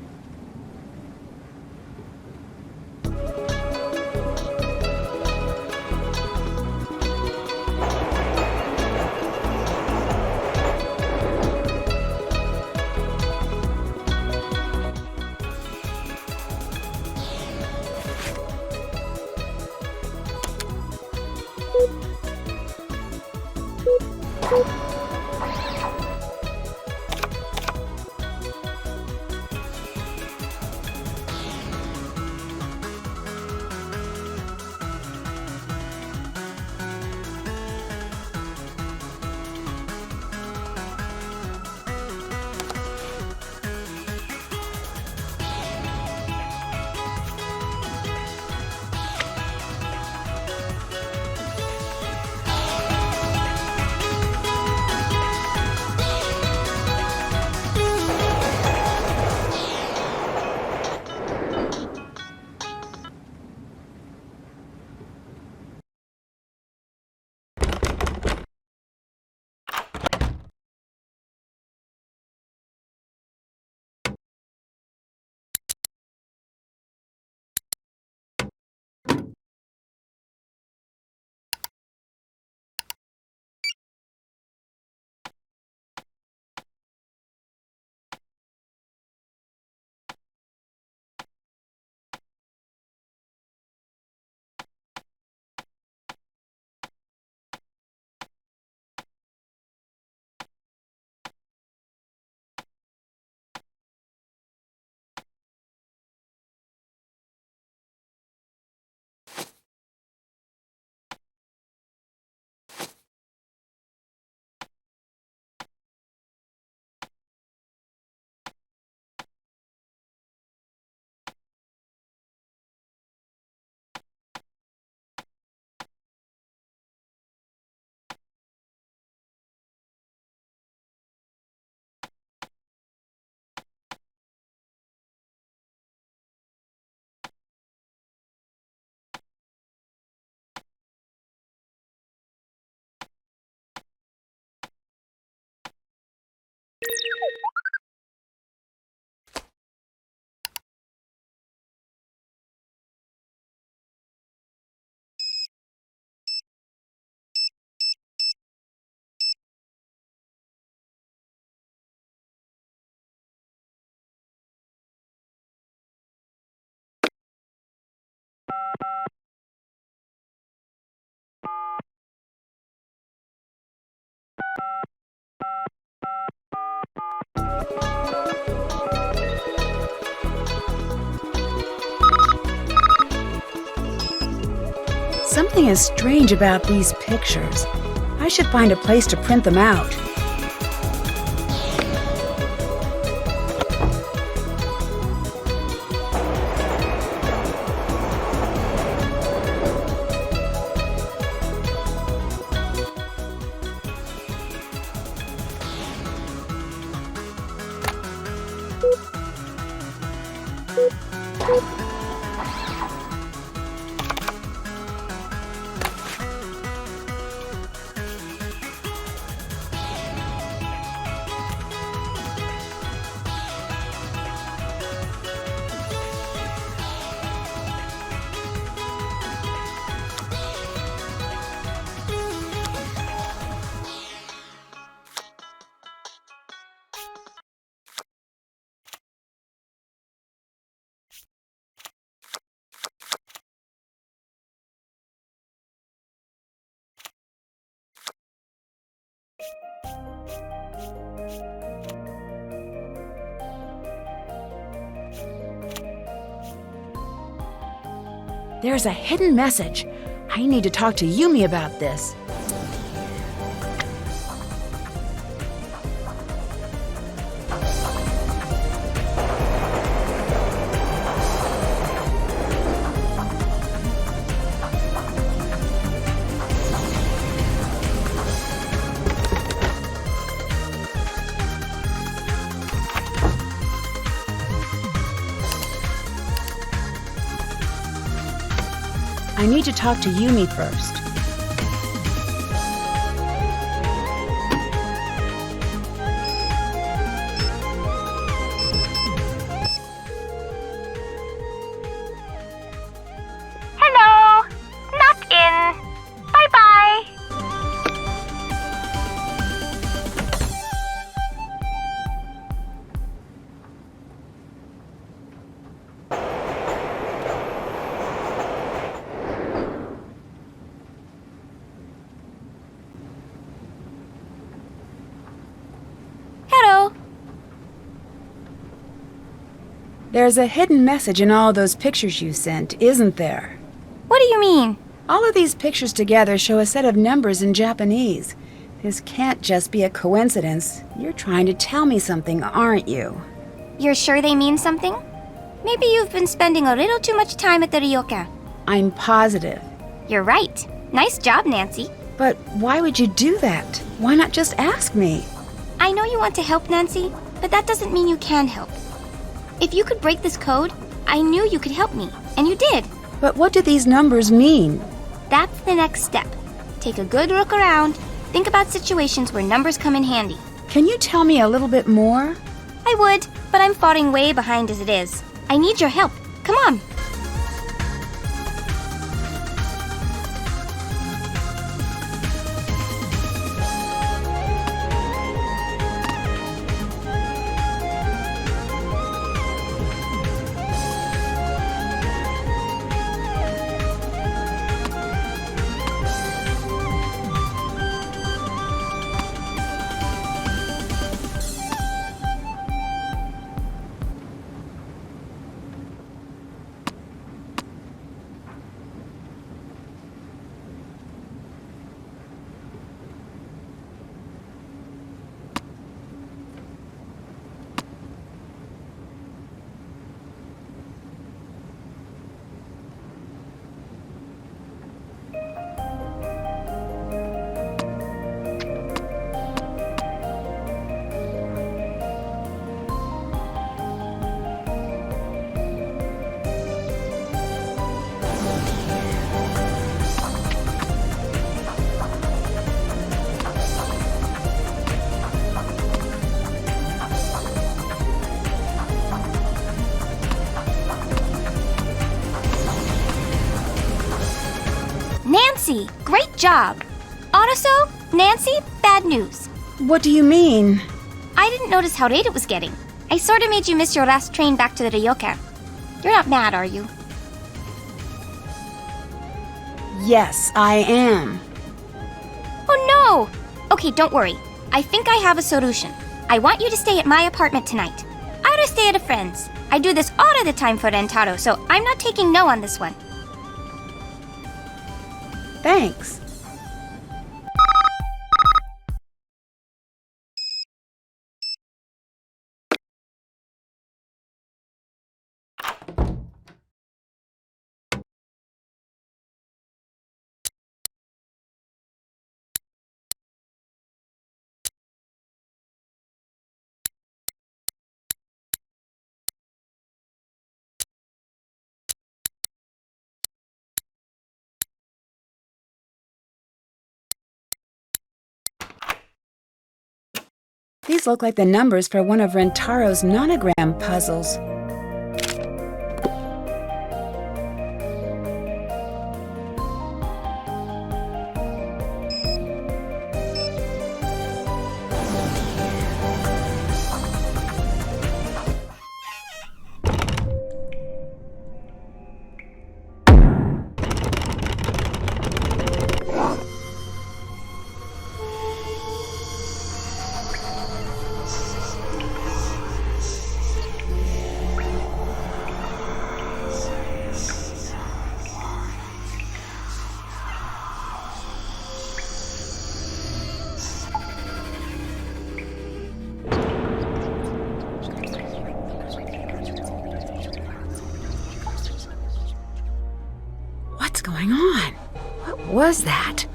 Something is strange about these pictures. I should find a place to print them out. There's a hidden message. I need to talk to Yumi about this. I need to talk to Yumi first. Hello! Not in. Bye-bye. Hello. There's a hidden message in all those pictures you sent, isn't there? What do you mean? All of these pictures together show a set of numbers in Japanese. This can't just be a coincidence. You're trying to tell me something, aren't you? You're sure they mean something? Maybe you've been spending a little too much time at the Ryokan. I'm positive. You're right. Nice job, Nancy. But why would you do that? Why not just ask me? I know you want to help, Nancy, but that doesn't mean you can help. If you could break this code, I knew you could help me, and you did. But what do these numbers mean? That's the next step. Take a good look around. Think about situations where numbers come in handy. Can you tell me a little bit more? I would, but I'm falling way behind as it is. I need your help. Come on. Nancy, great job. Also, Nancy, bad news. What do you mean? I didn't notice how late it was getting. I sort of made you miss your last train back to the Ryokan. You're not mad, are you? Yes, I am. Oh no! Okay, don't worry. I think I have a solution. I want you to stay at my apartment tonight. I ought to stay at a friend's. I do this all of the time for Rentaro, so I'm not taking no on this one. Thanks. These look like the numbers for one of Rentaro's nonogram puzzles. What's going on? What was that?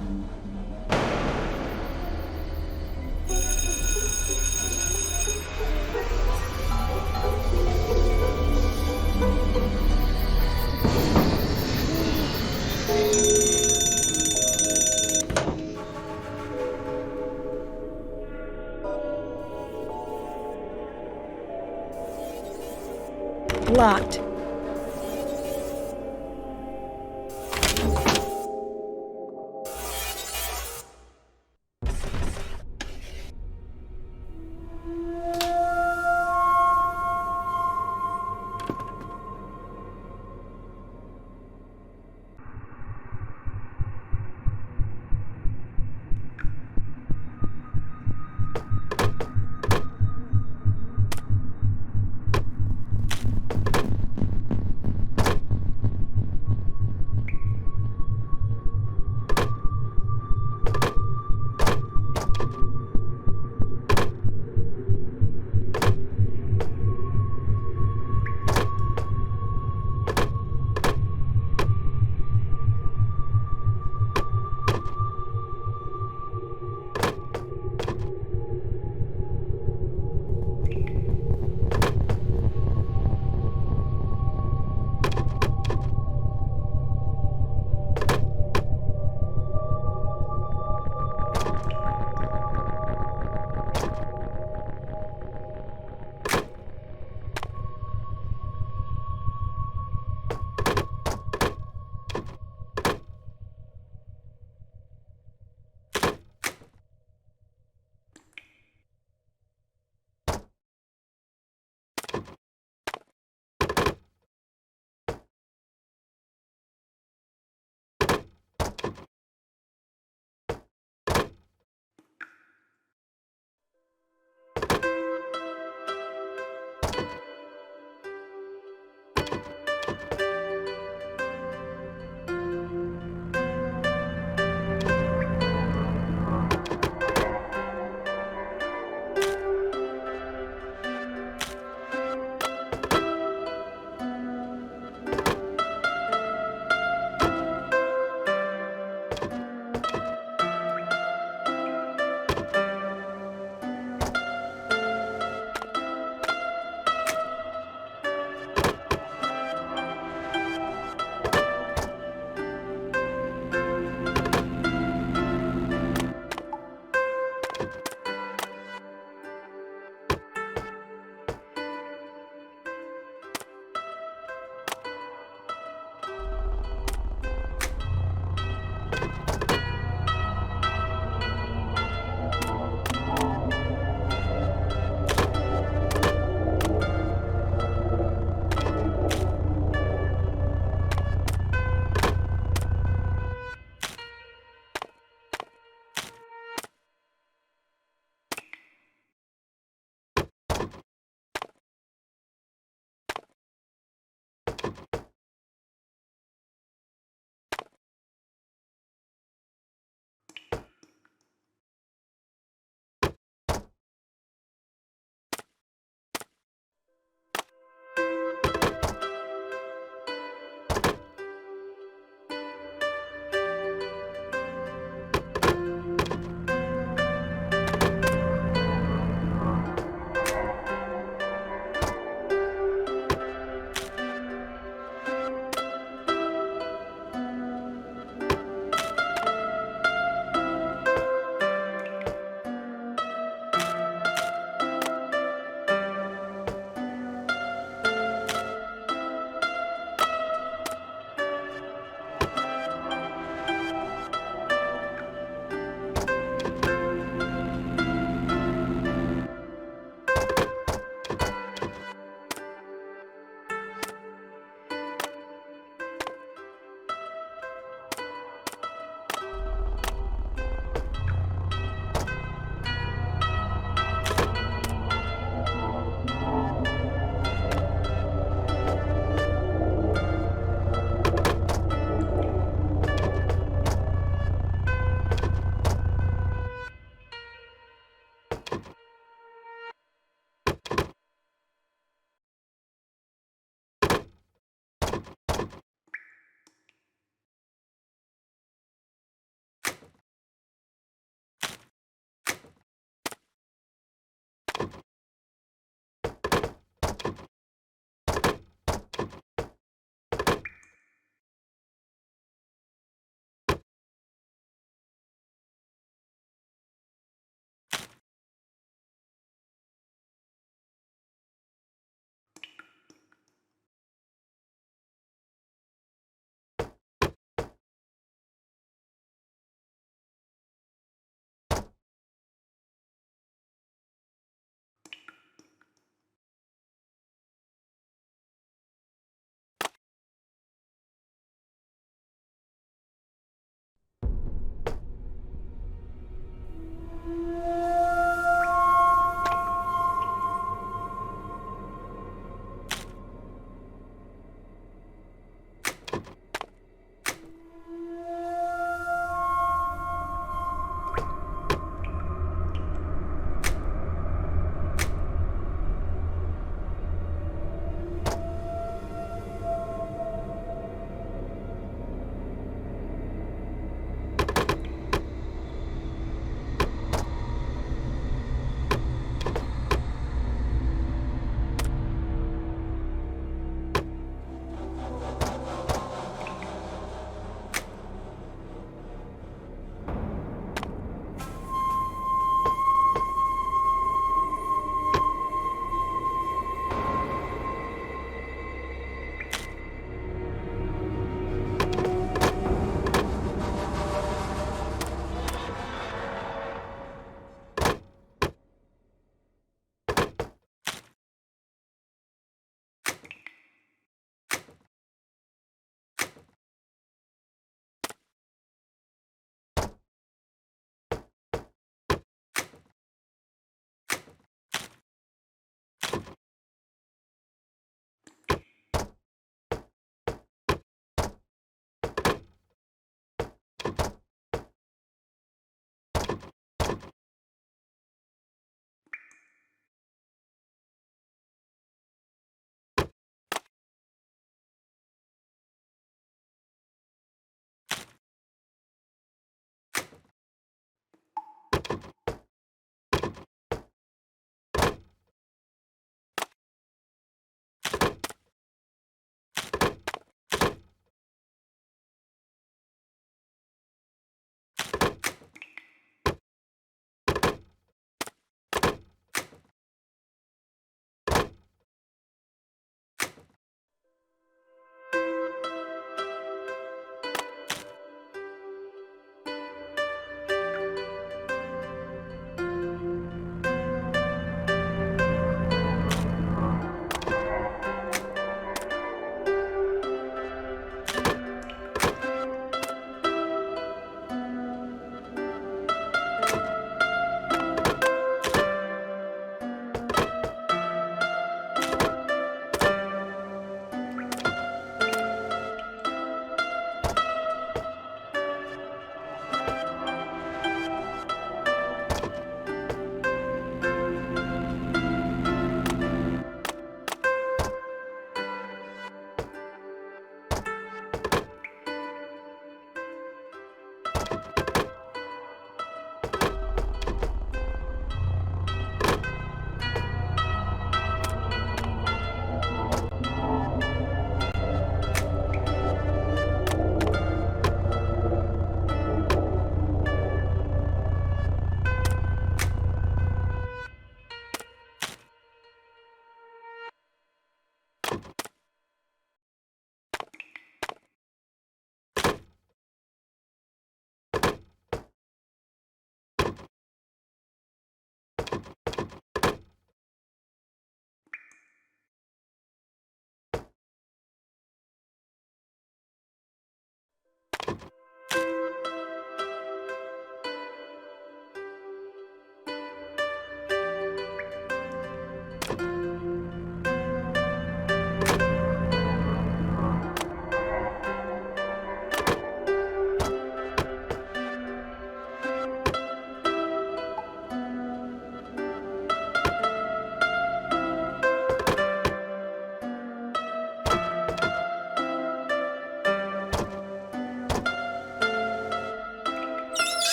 Locked.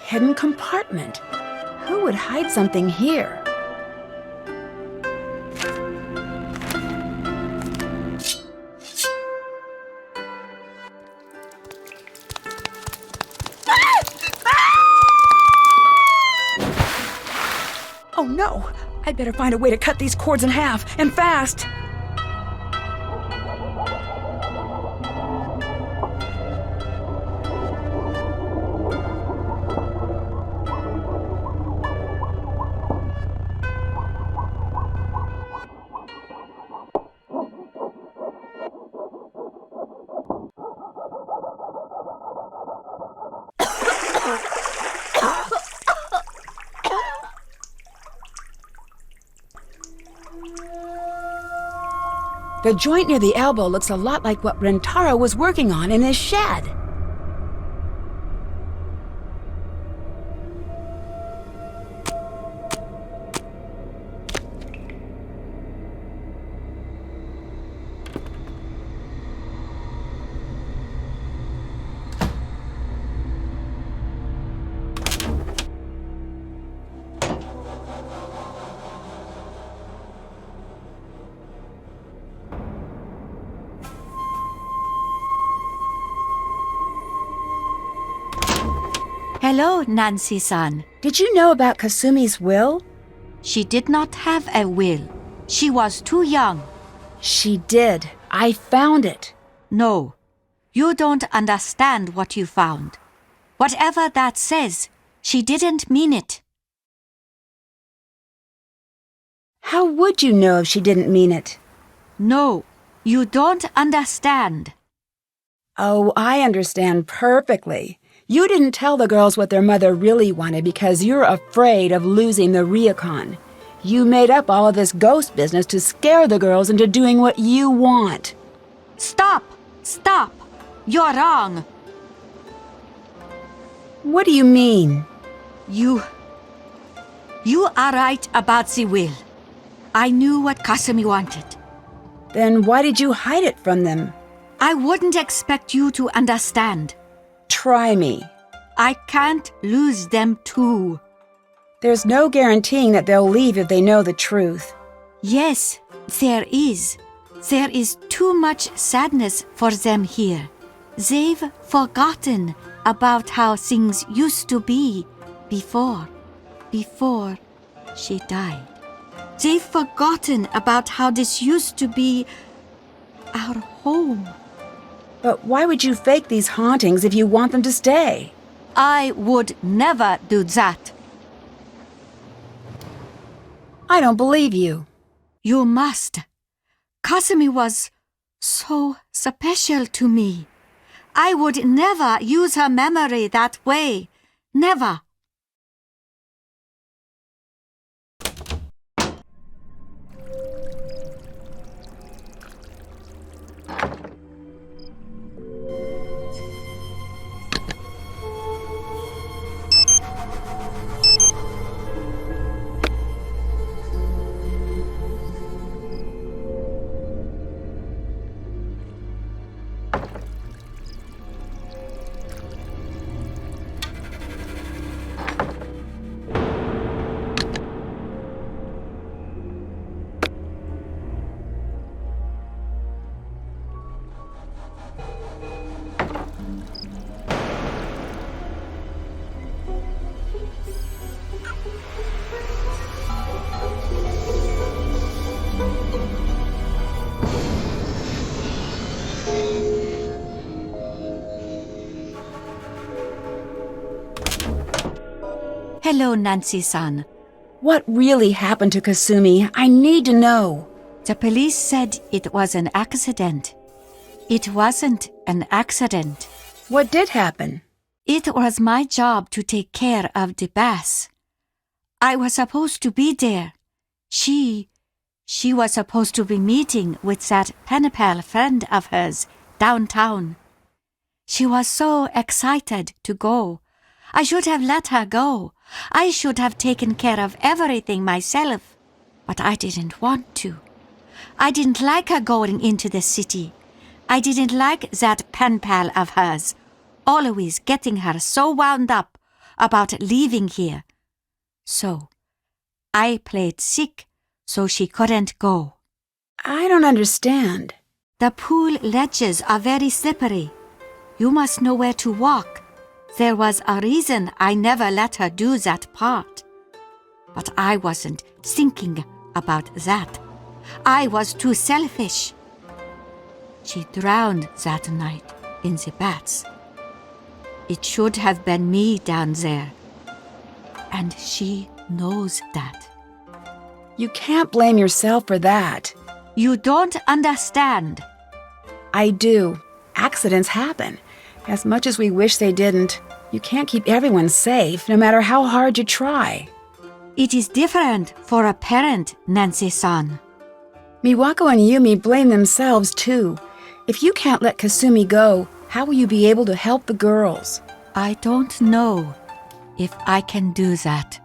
hidden compartment. Who would hide something here? Oh no! I'd better find a way to cut these cords in half, and fast! The joint near the elbow looks a lot like what Rentaro was working on in his shed. Hello, Nancy-san. Did you know about Kasumi's will? She did not have a will. She was too young. She did. I found it. No, you don't understand what you found. Whatever that says, she didn't mean it. How would you know if she didn't mean it? No, you don't understand. Oh, I understand perfectly. You didn't tell the girls what their mother really wanted because you're afraid of losing the Ryokan. You made up all of this ghost business to scare the girls into doing what you want. Stop! Stop! You're wrong. What do you mean? You are right about the will. I knew what Kasumi wanted. Then why did you hide it from them? I wouldn't expect you to understand. Try me. I can't lose them too. There's no guaranteeing that they'll leave if they know the truth. Yes, there is. There is too much sadness for them here. They've forgotten about how things used to be before she died. They've forgotten about how this used to be our home. But why would you fake these hauntings if you want them to stay? I would never do that. I don't believe you. You must. Kasumi was so special to me. I would never use her memory that way. Never. Hello, Nancy-san. What really happened to Kasumi? I need to know. The police said it was an accident. It wasn't an accident. What did happen? It was my job to take care of the Bess. I was supposed to be there. She was supposed to be meeting with that pen pal friend of hers downtown. She was so excited to go. I should have let her go. I should have taken care of everything myself. But I didn't want to. I didn't like her going into the city. I didn't like that pen pal of hers, always getting her so wound up about leaving here. So, I played sick so she couldn't go. I don't understand. The pool ledges are very slippery. You must know where to walk. There was a reason I never let her do that part. But I wasn't thinking about that. I was too selfish. She drowned that night in the baths. It should have been me down there. And she knows that. You can't blame yourself for that. You don't understand. I do. Accidents happen. As much as we wish they didn't, you can't keep everyone safe, no matter how hard you try. It is different for a parent, Nancy-san. Miwako and Yumi blame themselves, too. If you can't let Kasumi go, how will you be able to help the girls? I don't know if I can do that.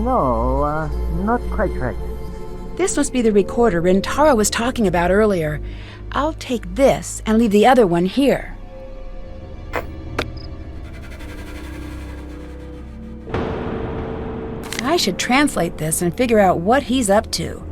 No, not quite right. This must be the recorder Rentaro was talking about earlier. I'll take this and leave the other one here. I should translate this and figure out what he's up to.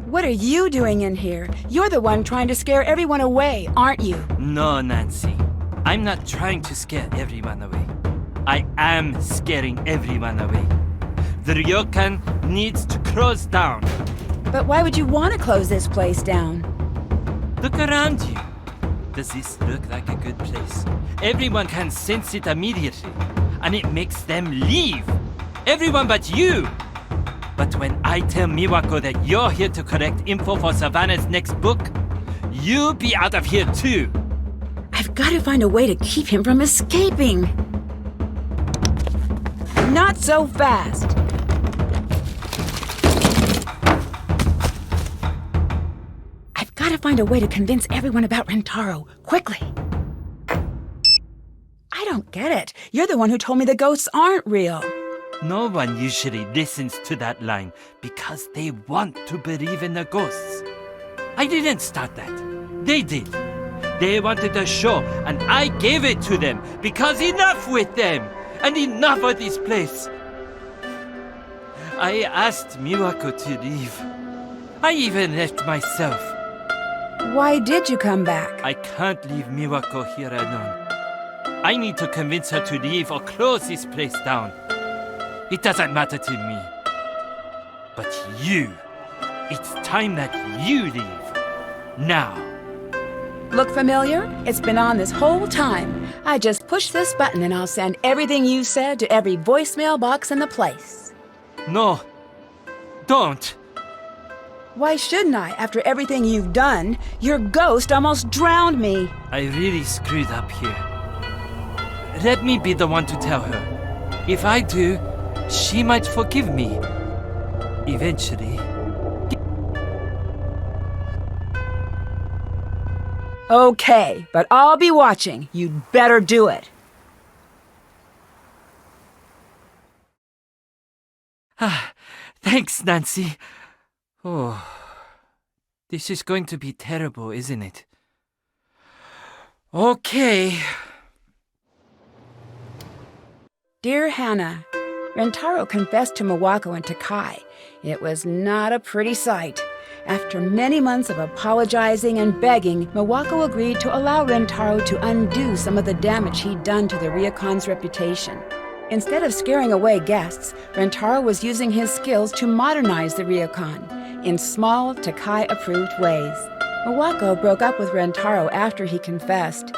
What are you doing in here? You're the one trying to scare everyone away, aren't you? No, Nancy. I'm not trying to scare everyone away. I am scaring everyone away. The Ryokan needs to close down. But why would you want to close this place down? Look around you. Does this look like a good place? Everyone can sense it immediately, and it makes them leave. Everyone but you. But when I tell Miwako that you're here to collect info for Savannah's next book, you'll be out of here too. I've got to find a way to keep him from escaping. Not so fast. I've got to find a way to convince everyone about Rentaro, quickly. I don't get it. You're the one who told me the ghosts aren't real. No one usually listens to that line because they want to believe in the ghosts. I didn't start that. They did. They wanted a show, and I gave it to them because enough with them and enough of this place. I asked Miwako to leave. I even left myself. Why did you come back? I can't leave Miwako here alone. I need to convince her to leave or close this place down. It doesn't matter to me. But you, it's time that you leave. Now. Look familiar? It's been on this whole time. I just push this button and I'll send everything you said to every voicemail box in the place. No, don't. Why shouldn't I, after everything you've done? Your ghost almost drowned me. I really screwed up here. Let me be the one to tell her. If I do, she might forgive me. Eventually. Okay, but I'll be watching. You'd better do it. Thanks, Nancy. Oh, this is going to be terrible, isn't it? Okay. Dear Hannah, Rentaro confessed to Miwako and Takai. It was not a pretty sight. After many months of apologizing and begging, Miwako agreed to allow Rentaro to undo some of the damage he'd done to the Ryokan's reputation. Instead of scaring away guests, Rentaro was using his skills to modernize the Ryokan in small, Takai-approved ways. Miwako broke up with Rentaro after he confessed.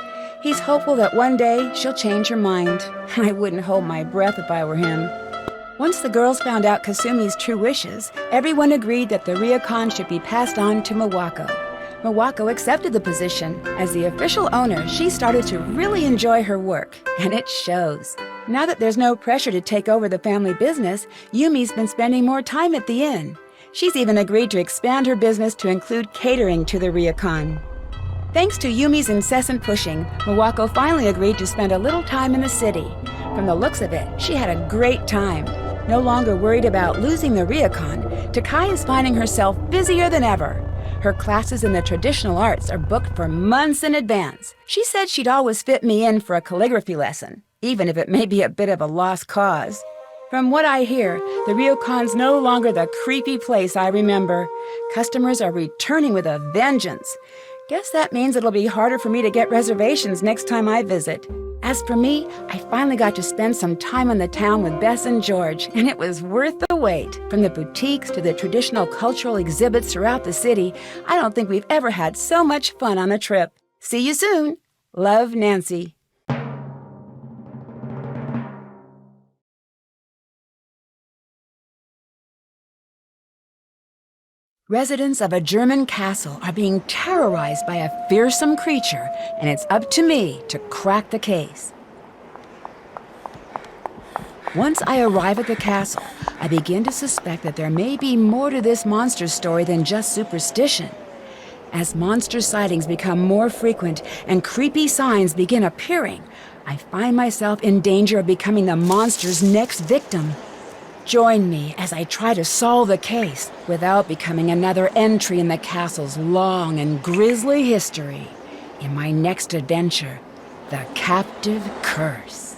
He's hopeful that one day she'll change her mind. I wouldn't hold my breath if I were him. Once the girls found out Kasumi's true wishes, everyone agreed that the Ryokan should be passed on to Mawako. Mawako accepted the position. As the official owner, she started to really enjoy her work, and it shows. Now that there's no pressure to take over the family business, Yumi's been spending more time at the inn. She's even agreed to expand her business to include catering to the Ryokan. Thanks to Yumi's incessant pushing, Mawako finally agreed to spend a little time in the city. From the looks of it, she had a great time. No longer worried about losing the Ryokan, Takai is finding herself busier than ever. Her classes in the traditional arts are booked for months in advance. She said she'd always fit me in for a calligraphy lesson, even if it may be a bit of a lost cause. From what I hear, the Ryokan's no longer the creepy place I remember. Customers are returning with a vengeance. Guess that means it'll be harder for me to get reservations next time I visit. As for me, I finally got to spend some time in the town with Bess and George, and it was worth the wait. From the boutiques to the traditional cultural exhibits throughout the city, I don't think we've ever had so much fun on a trip. See you soon. Love, Nancy. Residents of a German castle are being terrorized by a fearsome creature, and it's up to me to crack the case. Once I arrive at the castle, I begin to suspect that there may be more to this monster story than just superstition. As monster sightings become more frequent and creepy signs begin appearing, I find myself in danger of becoming the monster's next victim. Join me as I try to solve the case without becoming another entry in the castle's long and grisly history. In my next adventure, The Captive Curse.